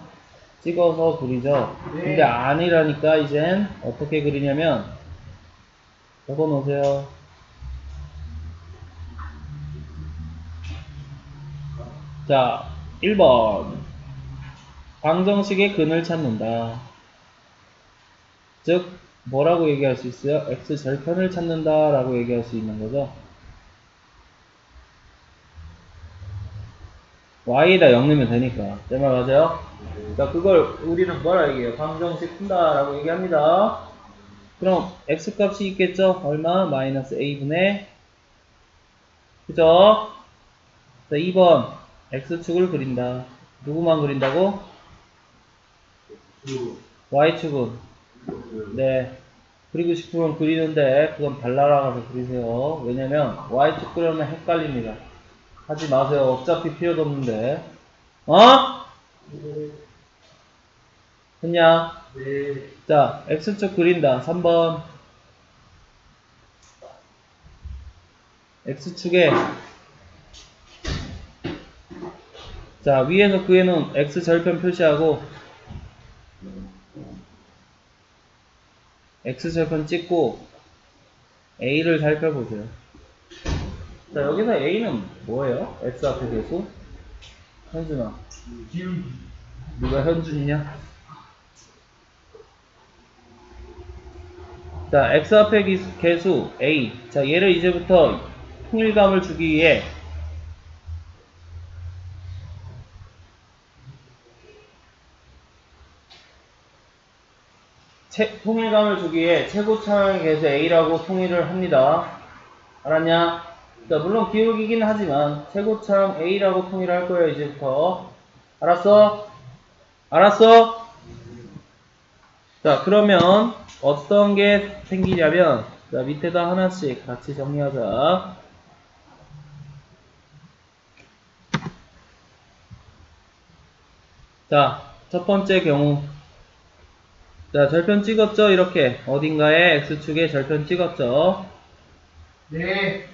S1: 찍어서 그리죠? 근데 아니라니까, 이젠 어떻게 그리냐면, 적어 놓으세요. 자, 1번. 방정식의 근을 찾는다. 즉, 뭐라고 얘기할 수 있어요? x절편을 찾는다 라고 얘기할 수 있는 거죠. y에다 0 넣으면 되니까. 제 말 맞아요? 자, 그걸 우리는 뭐라 얘기해요? 방정식 푼다 라고 얘기합니다. 그럼 x값이 있겠죠? 얼마? 마이너스 a분의, 그죠? 자, 2번. x축을 그린다. 누구만 그린다고? y축은? 네. 그리고 싶으면 그리는데 그건 발랄하게 그리세요. 왜냐면 y축 그리면 헷갈립니다. 하지 마세요. 어차피 필요도 없는데. 어? 됐냐?
S2: 네.
S1: 자, x축 그린다. 3번. x축에, 자, 위에서 그에는 x절편 표시하고, x절편 찍고, a를 살펴보세요. 자, 여기서 a는 뭐예요? x 앞에 계수? 현준아. 누가 현준이냐? 자, x 앞에 계수 a. 자, 얘를 이제부터 통일감을 주기 위해 통일감을 주기 위해 최고차항의 계수 a라고 통일을 합니다. 알았냐? 자, 물론 기울기긴 하지만 최고차항 a라고 통일할 거예요, 이제부터. 알았어? 알았어? 자, 그러면 어떤 게 생기냐면, 자, 밑에다 하나씩 같이 정리하자. 자, 첫 번째 경우. 자, 절편 찍었죠? 이렇게. 어딘가에 X축에 절편 찍었죠?
S2: 네.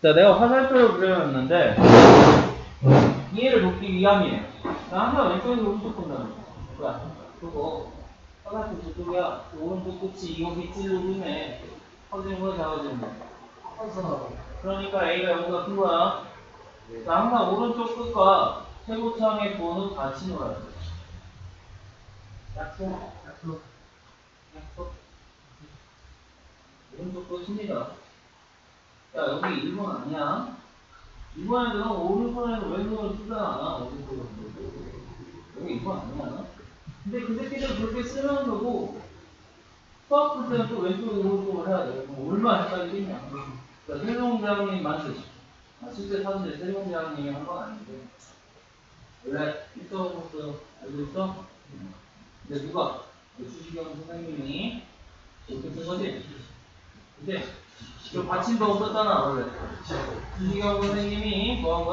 S1: 자, 내가 화살표를 그려놨는데, 이해를 돕기 위함이에요. 나 항상 왼쪽에서 오른쪽 본다는 거야. 그거, 화살표 저쪽이야. 그 오른쪽 끝이 여기 찔르고 있네. 커지는 거야, 작아지는 거야? 그러니까 A가 0보다 큰 거야. 자, 항상 오른쪽 끝과 최고창의 부호는 같이 놀아야 돼. 약속. 오른쪽 끝입니다. 야, 여기 1번 아니야? 2번 애들은 오른손에서 왼손을 쓰지 않아. 오른손으로. 여기 2번 아니야? 근데 그 새끼들 그렇게 쓰면서도 수학 풀 때는 또 왼쪽으로 오른쪽을 해야 돼. 그럼 얼마나 헷갈리겠냐. 그러니까 세종대왕님 만드시. 실제 사람들이 세종대왕님이 한 건 아닌데. 원래 있어부터 알고 있어? 근데 누가? 주시경 선생님이 이렇게 쓴 거지? 근데 그 받침도 없었잖아 원래. 주시경 선생님이 뭐 한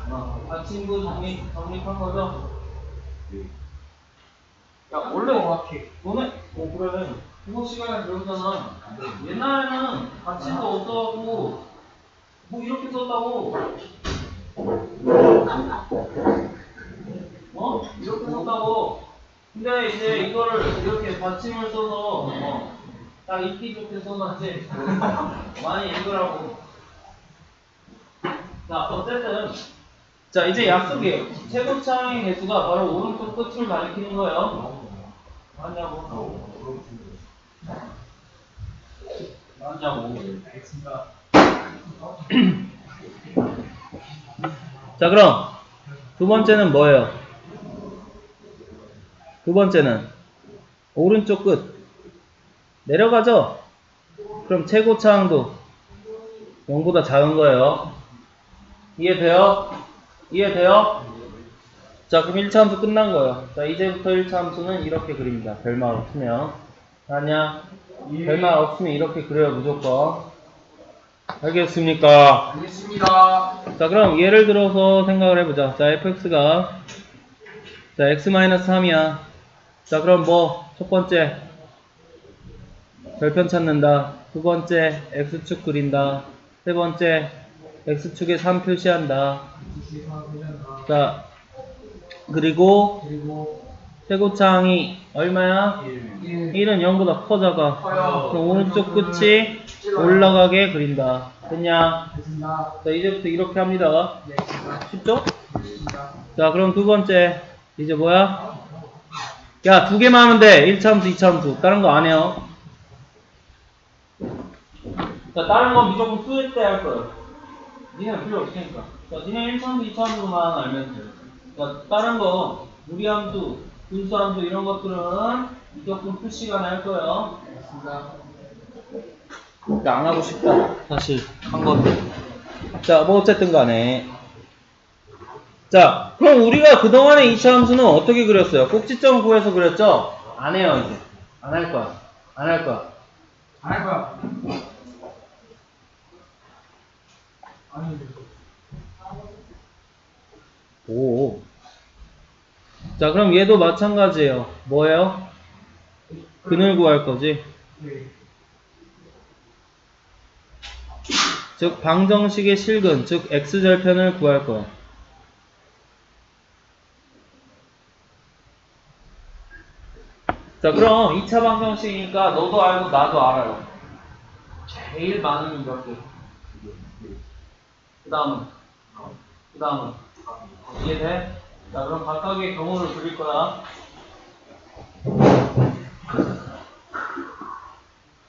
S1: 거야? 받침도 정립한 거죠? 야 원래 너네 그래 국어 시간에 배우잖아. 옛날에는 받침도 없어갖고 뭐 이렇게 썼다고. 이렇게 썼다고. 근데 이제 이거를 이렇게 받침을 써서 딱 읽기 좋게 써놨지. 많이 읽으라고. 자, 어쨌든 자 이제 약속이에요. 최고차의 개수가 바로 오른쪽 끝을 가리키는 거예요. 맞냐고. 알겠습니다. 자 그럼 두 번째는 뭐예요? 두 번째는 오른쪽 끝 내려가죠? 그럼 최고차항도 0보다 작은 거예요. 이해돼요? 이해돼요? 자 그럼 1차 함수 끝난 거예요. 자 이제부터 1차 함수는 이렇게 그립니다. 별말 없으면. 아냐? 별말 없으면 이렇게 그려요 무조건. 알겠습니까?
S2: 알겠습니다.
S1: 자 그럼 예를 들어서 생각을 해보자. 자 fx가 자 x-3이야. 자 그럼 뭐 첫 번째 절편 찾는다. 두 번째 x축 그린다. 세 번째 x축에 3 표시한다. 자 그리고 최고차항이 얼마야? 1은 0보다 커 작아. 그럼 오른쪽 끝이 올라가게 그린다. 됐냐? 자 이제부터 이렇게 합니다. 쉽죠? 자 그럼 두 번째 이제 뭐야? 야 두 개만 하면 돼. 1차 함수 2차 함수 다른 거 안 해요. 자 다른 건 무조건 수일 때 할 거예요. 니네 필요 없으니까. 자 니네 1차 함수 2차 함수만 알면 돼. 자 다른 거 무리함수 분수함수 이런 것들은 무조건 풀 시간에 할 거예요. 나 안 하고 싶다. 사실 한 건데. 자 뭐 어쨌든 간에 자 그럼 우리가 그동안에 2차 함수는 어떻게 그렸어요? 꼭지점 구해서 그렸죠? 안 해요 이제. 안 할 거야. 안 할 거야.
S2: 안 할 거야.
S1: 오. 자 그럼 얘도 마찬가지예요. 뭐예요? 근을 구할 거지. 즉 방정식의 실근, 즉 x절편을 구할 거야. 자 그럼 2차 방정식이니까 너도 알고 나도 알아요. 제일 많은 몇 개. 그 다음은 이해돼? 자 그럼 각각의 경우를 그릴 거야.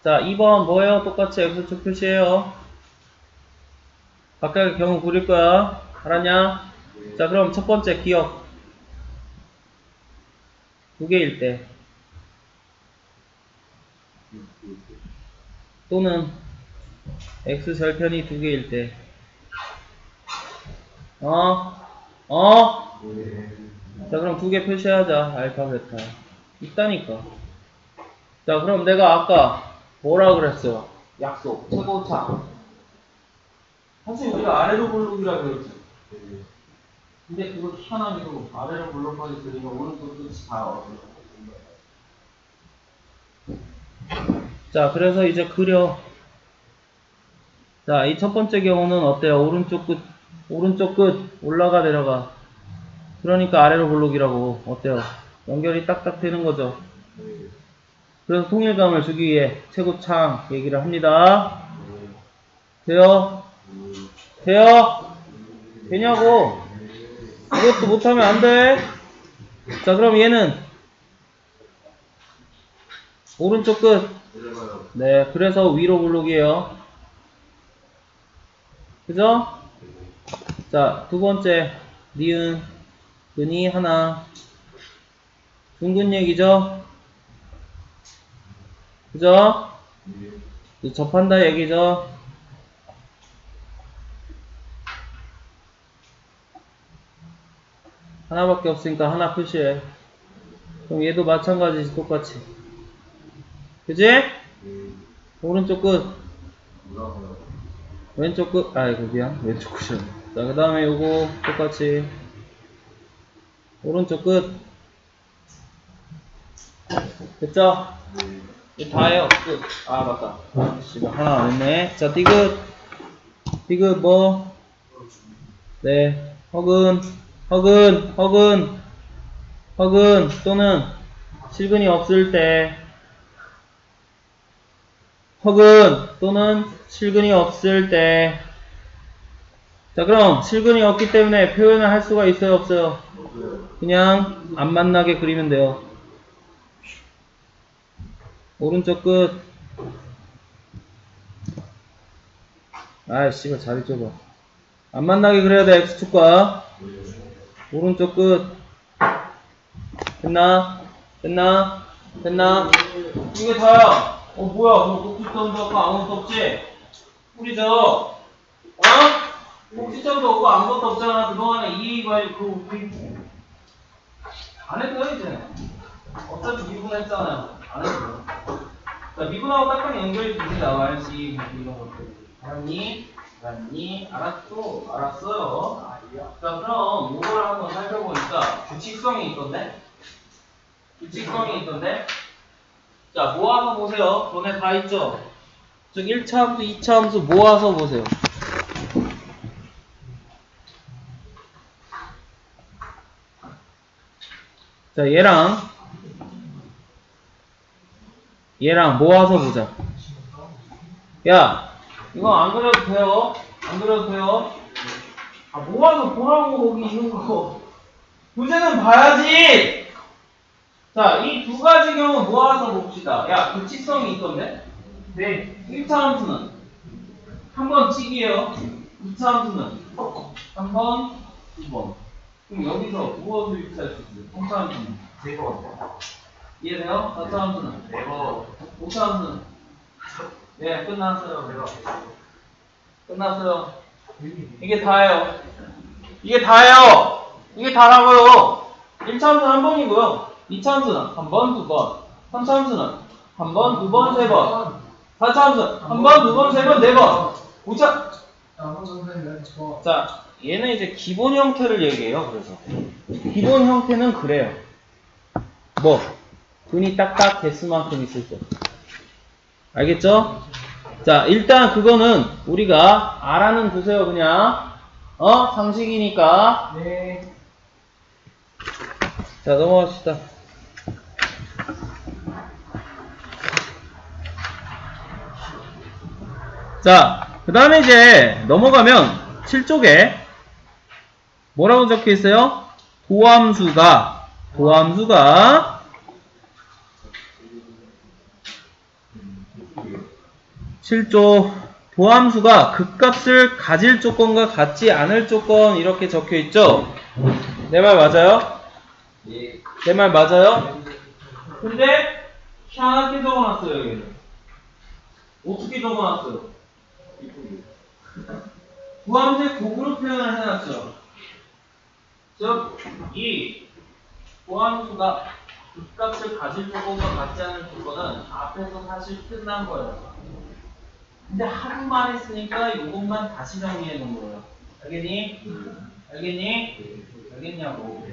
S1: 자 2번 뭐예요? 똑같이 x축 표시해요. 각각의 경우 그릴 거야. 알았냐? 자 그럼 첫 번째 기억. 두 개일 때 또는 x절편이 두 개일 때 자 그럼 두 개 표시하자. 알파 베타 있다니까. 자 그럼 내가 아까 뭐라 그랬어요? 약속 최고차 사실 우리가 아래로 볼록이라 그랬지. 근데 그거 희한하게도 아래로 볼록하게 그리면 오른쪽 끝이 다 어려워. 자, 그래서 이제 그려. 자, 이 첫 번째 경우는 어때요? 오른쪽 끝 올라가 내려가. 그러니까 아래로 볼록이라고. 어때요? 연결이 딱딱 되는 거죠. 그래서 통일감을 주기 위해 최고창 얘기를 합니다. 돼요? 돼요? 되냐고? 이것도 못하면 안 돼. 자, 그럼 얘는 오른쪽 끝. 네, 그래서 위로 볼록이에요. 그죠? 자, 두 번째 니은 근이 하나 둥근 얘기죠? 그죠? 접한다 얘기죠? 하나밖에 없으니까 하나 표시해. 그럼 얘도 마찬가지지, 똑같이. 그지? 오른쪽 끝. 왼쪽 끝. 아이고, 미안. 왼쪽 끝이야. 자, 그 다음에 요거 똑같이. 오른쪽 끝. 됐죠? 이거 다예요. 끝. 아, 맞다. 지금 하나 안 했네. 자, 디귿. 디귿 뭐? 네. 허근 또는 실근이 없을 때. 허근 또는 실근이 없을 때. 자, 그럼 실근이 없기 때문에 표현을 할 수가 있어요, 없어요? 그냥 안 만나게 그리면 돼요. 오른쪽 끝. 아이씨, 자리 좁아. 안 만나게 그려야 돼, X축과. 오른쪽 끝. 됐나? 됐나? 됐나? 이게 다야. 뭐야, 너 꼭지점도 없고 아무것도 없지? 뿌리죠? 어? 꼭지점도 없고 아무것도 없잖아. 그동안에 안 했어요, 이제. 어차피 미분했잖아요. 안 했어요. 자, 미분하고 딱딱 연결이 됩니다. YC, 이런 것들. 알았니? 알았어요. 자, 그럼 이걸 한번 살펴보니까 규칙성이 있던데? 자, 모아서 보세요. 너네 다 있죠? 즉, 1차 함수, 2차 함수 모아서 보세요. 자, 얘랑 모아서 보자. 야, 이거 안 그려도 돼요? 아, 모아서 보라고, 거기 있는 거. 문제는 봐야지! 자, 이 두 가지 경우 모아서 봅시다. 야, 규칙성이 있던데? 네. 1차 함수는 한 번 치기예요. 2차 함수는 한 번, 두 번. 그럼 여기서 무엇을 유추할 수 있어요? 3차 함수는 3번. 이해돼요? 4차 함수는 4번. 5차 함수는 네, 끝났어요. 이게 다예요. 이게 다라고요. 1차 함수는 한 번이고요. 2차 함수는 한 번, 두 번. 3차 함수는 한 번, 두 번, 세 번. 4차 함수는 한 번, 두 번, 세 번, 네 번. 5차. 자, 얘는 이제 기본 형태를 얘기해요. 그래서 기본 형태는 그래요. 뭐? 근이 딱딱 개수만큼 있을 때. 알겠죠? 자, 일단 그거는 우리가 알아는 두세요, 그냥. 상식이니까. 네. 자, 넘어갑시다. 자, 그 다음에 이제 넘어가면 7쪽에 뭐라고 적혀 있어요? 도함수가 7조 도함수가 극값을 가질 조건과 같지 않을 조건 이렇게 적혀 있죠? 내 말 맞아요? 내 말 맞아요? 근데 희한하게 적어놨어요, 여기는. 어떻게 적어놨어요? 도함수의 곡으로 표현을 해놨죠. 즉, 이 도함수가 극값을 가질 조건과 같지 않을 조건은 앞에서 사실 끝난 거예요. 근데 하루만 했으니까 이것만 다시 정리해 놓은 거예요. 알겠니? 알겠니? 알겠냐고.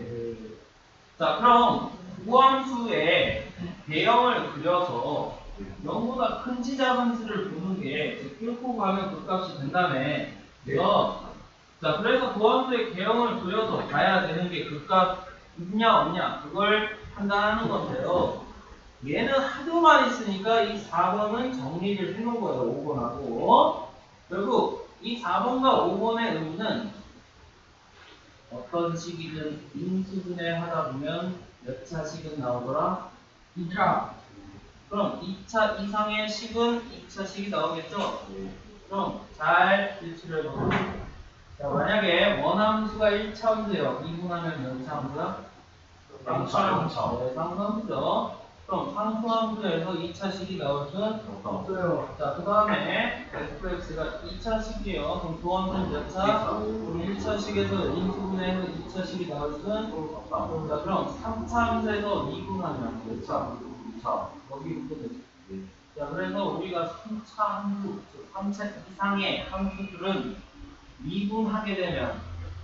S1: 자, 그럼 구함수의 대형을 그려서 0보다 큰지 작은지를 보는 게 뚫고 가면 그 값이 된다네. 자, 그래서 구함수의 대형을 그려서 봐야 되는 게 그 값 있냐 없냐 그걸 판단하는 건데요. 얘는 하도만 있으니까 이 4번은 정리를 해놓은 거예요. 5번하고. 결국 이 4번과 5번의 의미는 어떤 식이든 인수분해 하다 보면 몇 차식은 나오더라? 2차. 그럼 2차 이상의 식은 2차 식이 나오겠죠? 그럼 잘 일치를 해보세요. 자, 만약에 원함수가 1차 함수예요. 2분하면 몇 차 함수야? 3차. 네, 상수함수죠. 그럼 상수함수에서 2차 식이 나올 수는 없어요. 자, 그 다음에 fx가 2차 식이에요. 그럼 도함수는 몇 차? 그럼 1차 식에서 인수분해해서 2차 식이 나올 수는 없다. 자, 그럼 3차 함수에서 2분하면 몇 차? 2차. 여기 있거든. 자, 그래서 우리가 3차 함수, 3차 이상의 함수들은 미분하게 되면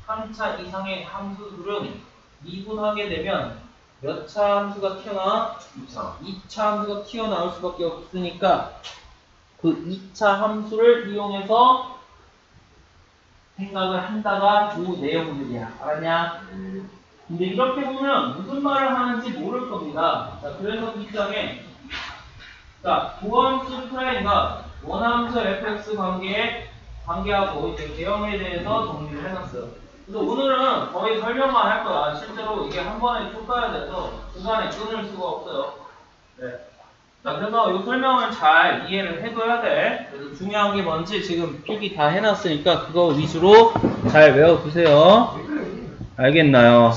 S1: 3차 이상의 함수들은 미분하게 되면 몇 차 함수가 튀어나와? 2차. 2차 함수가 튀어나올 수밖에 없으니까 그 2차 함수를 이용해서 생각을 한다가 그 내용들이야. 알았냐? 근데 이렇게 보면 무슨 말을 하는지 모를 겁니다. 자, 그래서 뒷장에 자, 도함수 프라임과 원함수 fx 관계하고 이제 대형에 대해서 정리를 해놨어요. 그래서 오늘은 거의 설명만 할 거야. 실제로 이게 한 번에 쭉 가야 돼서 중간에 끊을 수가 없어요. 네. 자, 그래서 이 설명을 잘 이해를 해둬야 돼. 그래서 중요한 게 뭔지 지금 필기 다 해놨으니까 그거 위주로 잘 외워두세요. 알겠나요?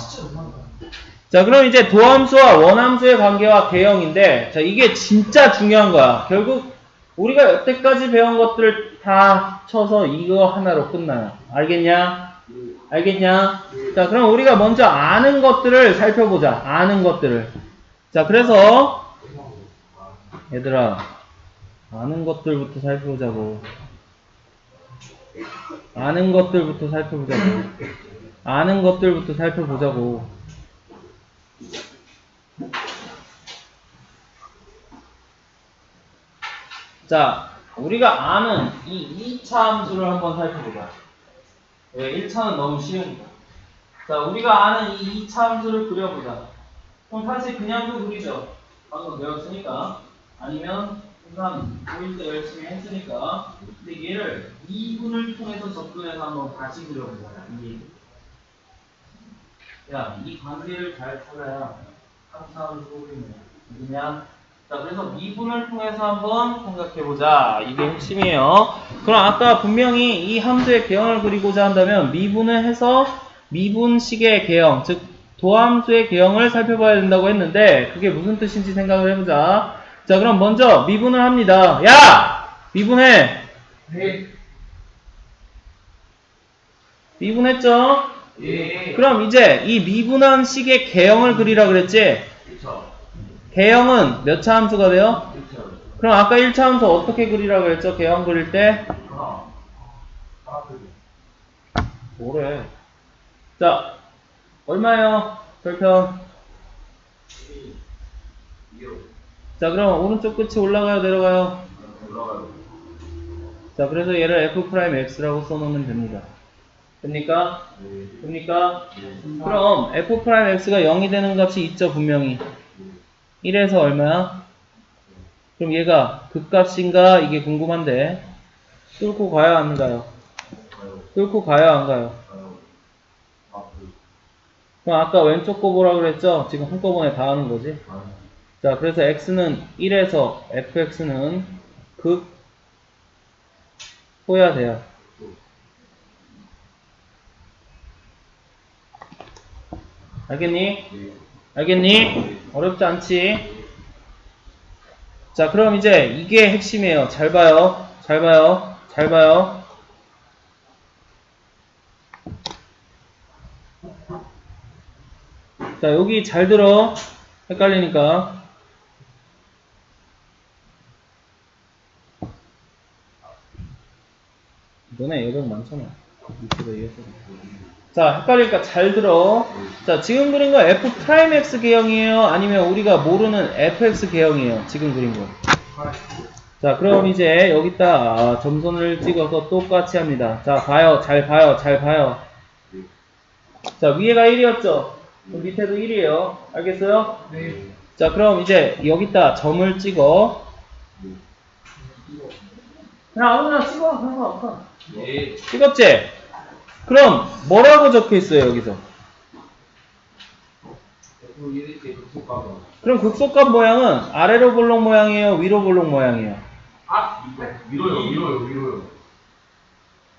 S1: 자, 그럼 이제 도함수와 원함수의 관계와 대형인데, 자, 이게 진짜 중요한 거야. 결국 우리가 여태까지 배운 것들을 다 쳐서 이거 하나로 끝나요. 알겠냐? 알겠냐? 자, 그럼 우리가 먼저 아는 것들을 살펴보자. 아는 것들을. 자, 그래서 얘들아, 아는 것들부터 살펴보자고. 아는 것들부터 살펴보자고. 아는 것들부터 살펴보자고. 자, 우리가 아는 이 2차 함수를 한번 살펴보자. 왜 1차는 너무 쉬우니까. 자, 우리가 아는 이 2차 함수를 그려보자. 그럼 사실 그냥도 그리죠. 방금 배웠으니까. 아니면 우선 보일 때 열심히 했으니까. 근데 얘를 2분을 통해서 접근해서 한번 다시 그려보자. 야, 이 관계를 잘 찾아야 3차 함수 그리면 그냥 자, 그래서 미분을 통해서 한번 생각해보자. 이게 핵심이에요. 그럼 아까 분명히 이 함수의 개형을 그리고자 한다면 미분을 해서 미분식의 개형, 즉 도함수의 개형을 살펴봐야 된다고 했는데 그게 무슨 뜻인지 생각을 해보자. 자, 그럼 먼저 미분을 합니다. 야! 미분해!
S2: 네.
S1: 미분했죠?
S2: 예.
S1: 그럼 이제 이 미분한 식의 개형을 그리라 그랬지?
S2: 그쵸.
S1: 개형은 몇 차 함수가 돼요?
S2: 그쵸.
S1: 그럼 아까 1차 함수 어떻게 그리라고 그랬죠? 개형 그릴 때? 뭐래? 자, 얼마예요? 별편. 자, 그럼 오른쪽 끝이 올라가요? 내려가요?
S2: 올라가요.
S1: 자, 그래서 얘를 f'x라고 써놓으면 됩니다. 됩니까?
S2: 네.
S1: 됩니까? 그럼 f'x가 0이 되는 값이 있죠, 분명히. 1에서 얼마야? 그럼 얘가 극값인가? 이게 궁금한데. 뚫고 가요, 안 가요? 뚫고 가요, 안 가요? 그럼 아까 왼쪽 거 보라고 그랬죠? 지금 한꺼번에 다 하는 거지? 자, 그래서 x는 1에서 fx는 극 소야 돼요. 알겠니? 알겠니? 어렵지 않지? 자, 그럼 이제 이게 핵심이에요. 잘 봐요. 잘 봐요. 잘 봐요. 자, 여기 잘 들어. 헷갈리니까. 너네 여백 많잖아. 밑에다 이어서. 자, 헷갈리니까 잘 들어. 자, 지금 그린 거 F'X 개형이에요? 아니면 우리가 모르는 FX 개형이에요? 지금 그린 거. 자, 그럼 이제 여기다 점선을 찍어서 똑같이 합니다. 자, 봐요. 잘 봐요. 잘 봐요. 자, 위에가 1이었죠? 밑에도 1이에요. 알겠어요?
S2: 네.
S1: 자, 그럼 이제 여기다 점을 찍어. 그냥 아무나 찍어. 상관없어.
S2: 네.
S1: 찍었지? 그럼 뭐라고 적혀있어요 여기서?
S2: 이렇게 급속가가.
S1: 그럼 극속값 모양은 아래로 볼록 모양이에요? 위로 볼록 모양이에요?
S2: 아, 위로요.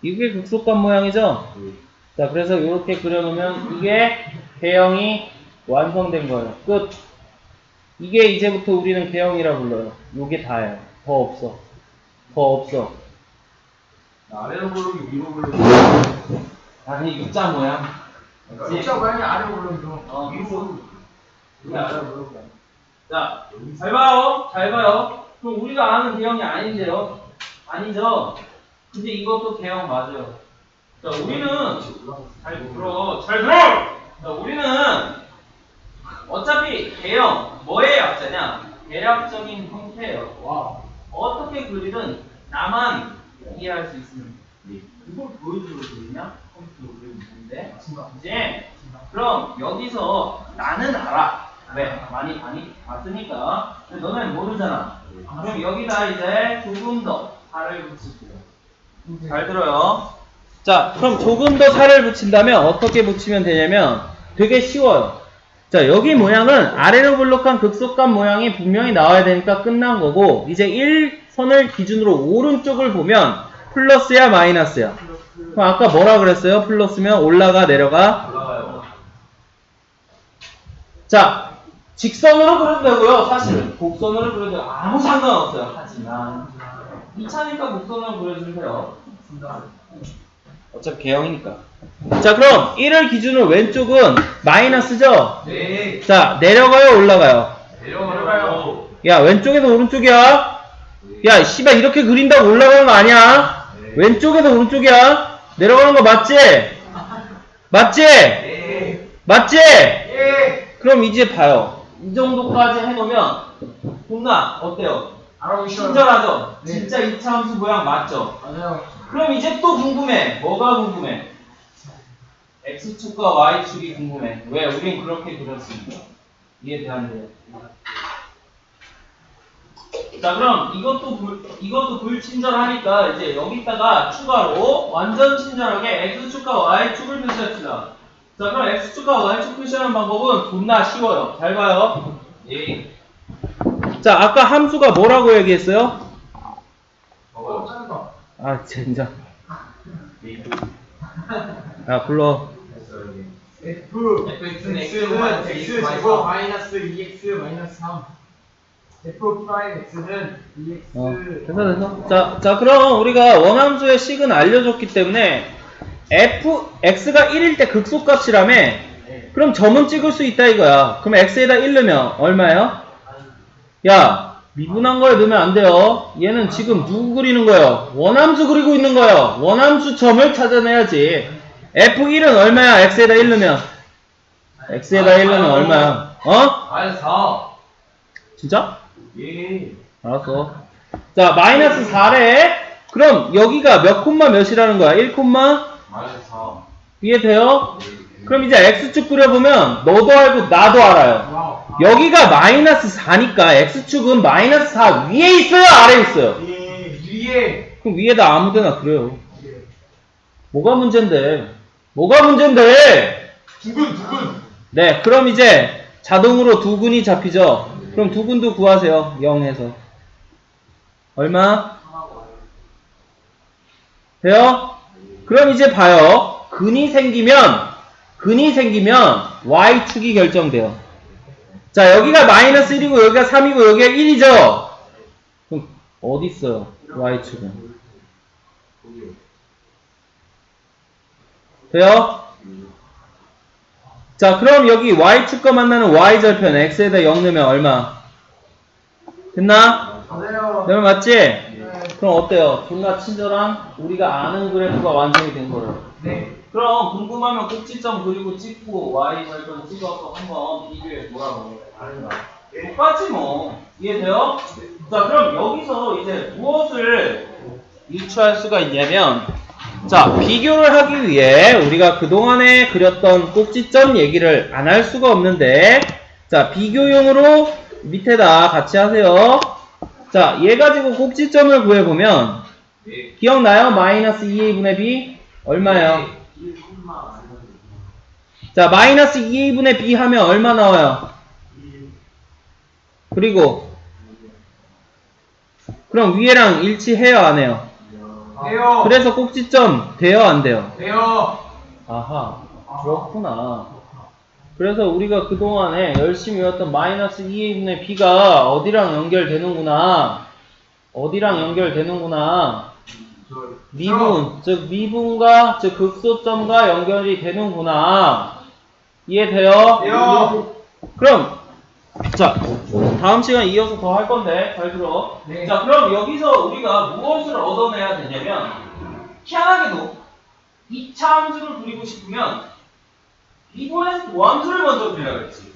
S1: 이게 극속값 모양이죠? 자, 그래서 이렇게 그려놓으면 이게 개형이 완성된 거예요. 끝. 이게 이제부터 우리는 개형이라 불러요. 요게 다예요. 더 없어. 더 없어.
S2: 아래로 블록이 위로 블록이.
S1: 아니 U자 모양.
S2: 진짜 모양이 아래로 블록이죠.
S1: 위로.
S2: 이게 아래로 블록이.
S1: 자, 잘 봐요. 잘 봐요. 그럼 우리가 아는 개형이 아닌데요? 아니죠? 근데 이것도 개형 맞아요. 자, 우리는 잘 들어. 잘 들어! 자, 우리는 어차피 개형 뭐의 약자냐? 대략적인 형태예요. 와. 어떻게 그리든 나만 이해할 수 있으면 이걸 보여주고 그리냐? 컴퓨터 그리면 되는데 이제 그럼 여기서 나는 알아. 왜? 많이 봤으니까. 근데 너는 모르잖아. 그럼 여기다 이제 조금 더 살을 붙일게요. 잘 들어요. 자, 그럼 조금 더 살을 붙인다면 어떻게 붙이면 되냐면 되게 쉬워요. 자, 여기 모양은 아래로 볼록한 극속감 모양이 분명히 나와야 되니까 끝난 거고 이제 1선을 기준으로 오른쪽을 보면 플러스야 마이너스야? 그럼 아까 뭐라 그랬어요? 플러스면 올라가 내려가?
S2: 올라가요.
S1: 자, 직선으로 그려도 되고요. 사실은 곡선으로 그려도 돼요. 아무 상관없어요. 하지만 2차니까 곡선으로 그려주세요. 어차피 개형이니까. 자, 그럼 1을 기준으로 왼쪽은 마이너스죠?
S2: 네.
S1: 자, 내려가요? 올라가요?
S2: 내려가요.
S1: 야, 왼쪽에서 오른쪽이야? 야, 씨발 이렇게 그린다고 올라가는 거 아니야? 왼쪽에서 오른쪽이야? 내려가는 거 맞지? 맞지?
S2: 네.
S1: 맞지?
S2: 예.
S1: 그럼 이제 봐요. 이 정도까지 해놓으면 존나 어때요? 친절하죠?
S2: 네.
S1: 진짜 2차 함수 모양 맞죠?
S2: 맞아요.
S1: 그럼 이제 또 궁금해. 뭐가 궁금해? X축과 Y축이 궁금해. 왜? 우린 그렇게 그렸으니까. 이해되는데. 자, 그럼 이것도 불친절하니까 이제 여기다가 추가로 완전 친절하게 X축과 Y축을 표시합시다. 자, 그럼 X축과 Y축 표시하는 방법은 존나 쉬워요. 잘 봐요. 예. 자, 아까 함수가 뭐라고 얘기했어요? 아, 젠장. 야, 불러.
S2: X는 X 제곱 마이너스 2X 마이너스 3. F 프라임 X는 2X.
S1: 됐어. 자, 그럼 우리가 원함수의 식은 알려줬기 때문에 X가 1일 때 극소값이라며? 그럼 점은 찍을 수 있다 이거야. 그럼 X에다 1 넣으면 얼마예요? 야, 미분한 거에 넣으면 안 돼요. 얘는 지금 누구 그리는 거예요? 원함수 그리고 있는 거예요. 원함수 점을 찾아내야지. F1은 얼마야? X에다 1 넣으면? X에다 1 넣으면 얼마야? 어?
S2: 마이너스 4.
S1: 진짜?
S2: 예.
S1: 알았어. 자, 마이너스 4래. 그럼 여기가 몇 콤마 몇이라는 거야? 1 콤마?
S2: 마이너스 4.
S1: 이해돼요? 그럼 이제 X축 그려보면 너도 알고 나도 알아요. 여기가 마이너스 4니까 X축은 마이너스 4 위에 있어요? 아래에 있어요?
S2: 위에.
S1: 그럼 위에다 아무데나 그려요. 뭐가 문제인데? 뭐가 문제인데?
S2: 두근.
S1: 네, 그럼 이제 자동으로 두근이 잡히죠? 그럼 두근도 구하세요. 0에서. 얼마? 돼요? 그럼 이제 봐요. 근이 생기면 Y축이 결정돼요. 자, 여기가 마이너스 1이고 여기가 3이고 여기가 1이죠? 그럼 어디 있어요? Y축은. 돼요? 자, 그럼 여기 Y축과 만나는 Y절편 X에다 0 넣으면 얼마? 됐나?
S2: 맞아요.
S1: 그러면 맞지?
S2: 네.
S1: 그럼 어때요? 존나 친절한 우리가 아는 그래프가 완성이 된 거예요.
S2: 네.
S1: 그럼 궁금하면 꼭지점 그리고 찍고 y 절편 찍어서 한번 비교해 보라고. 똑같지 뭐. 이해돼요? 자, 그럼 여기서 이제 무엇을 유추할 수가 있냐면, 자, 비교를 하기 위해 우리가 그동안에 그렸던 꼭지점 얘기를 안 할 수가 없는데, 자, 비교용으로 밑에다 같이 하세요. 자, 얘 가지고 꼭지점을 구해보면, 기억나요? 마이너스 2a분의 b? 얼마예요? 자, 마이너스 2a분의 b 하면 얼마 나와요? 그리고, 그럼 위에랑 일치해요, 안 해요?
S2: 돼요.
S1: 그래서 꼭지점 돼요, 안 돼요?
S2: 돼요.
S1: 아하, 그렇구나. 그래서 우리가 그동안에 열심히 외웠던 마이너스 2a분의 b가 어디랑 연결되는구나. 어디랑 연결되는구나. 미분, 즉 미분과 즉 극소점과 연결이 되는구나. 이해돼요?
S2: 돼요.
S1: 그럼 자, 다음 시간 이어서 더 할 건데 잘 들어.
S2: 네.
S1: 자, 그럼 여기서 우리가 무엇을 얻어내야 되냐면, 희한하게도 2차 함수를 그리고 싶으면 미분에서 도함수를 먼저 그려야겠지.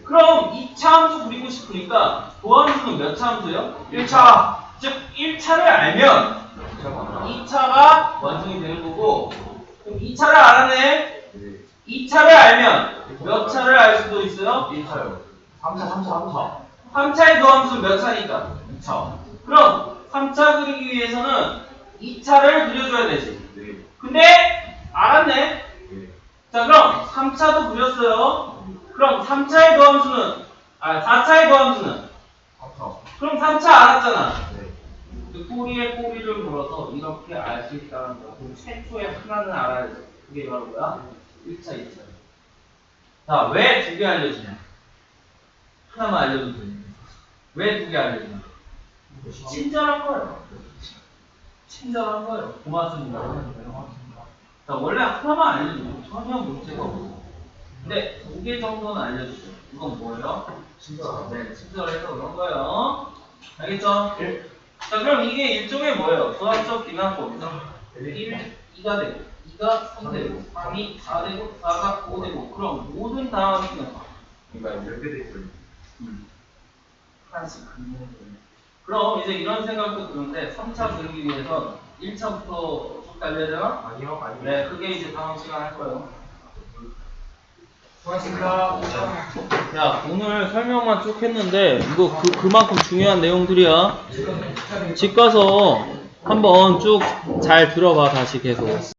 S1: 그럼 2차 함수 그리고 싶으니까 도함수는 몇 차 함수요?
S2: 1차.
S1: 즉 1차를 알면 2차가 완성이 되는 거고, 그럼 2차를 알았네. 2차를 알면 몇 차를 알 수도 있어요?
S2: 1차요. 3차.
S1: 3차의 도함수는 몇 차니까? 2차. 그럼 3차 그리기 위해서는 2차를 그려줘야 되지. 근데 알았네. 자, 그럼 3차도 그렸어요. 그럼 3차의 도함수는 4차의 도함수는?
S2: 3차.
S1: 그럼 3차 알았잖아.
S2: 네.
S1: 그 꼬리에 꼬리를 물어서 이렇게 알 수 있다는 거. 그럼 최초에 하나는 알아야 돼. 그게 바로 뭐야? 1차, 2차. 자, 왜 두 개 알려주냐? 하나만 알려도 되냐? 왜 두 개 알려주냐? 친절한 거예요. 친절한 거예요. 고맙습니다. 자, 원래 하나만 알려주면 전혀 문제가 없어요. 근데 두 개 정도는 알려주죠. 이건 뭐예요? 네, 친절해서 그런 거예요. 알겠죠? 자, 그럼 이게 일종의 뭐예요? 수학적 기난법이죠. 1, 2가 되고, 2가 3 되고, 3이 4 되고, 4가 5 되고, 그럼 모든 다항수는
S2: 그러니까 이렇게 돼 있어요.
S1: 하나씩 긋는 거예요. 그럼 이제 이런 생각도 드는데 3차 그리기 위해선 1차부터 쭉 달려야 되나?
S2: 아니요.
S1: 네, 그게 이제 다음 시간 할 거예요.
S2: 고맙습니다.
S1: 야, 오늘 설명만 쭉 했는데 이거 그만큼 중요한 내용들이야. 집 가서 한번 쭉 잘 들어봐, 다시 계속.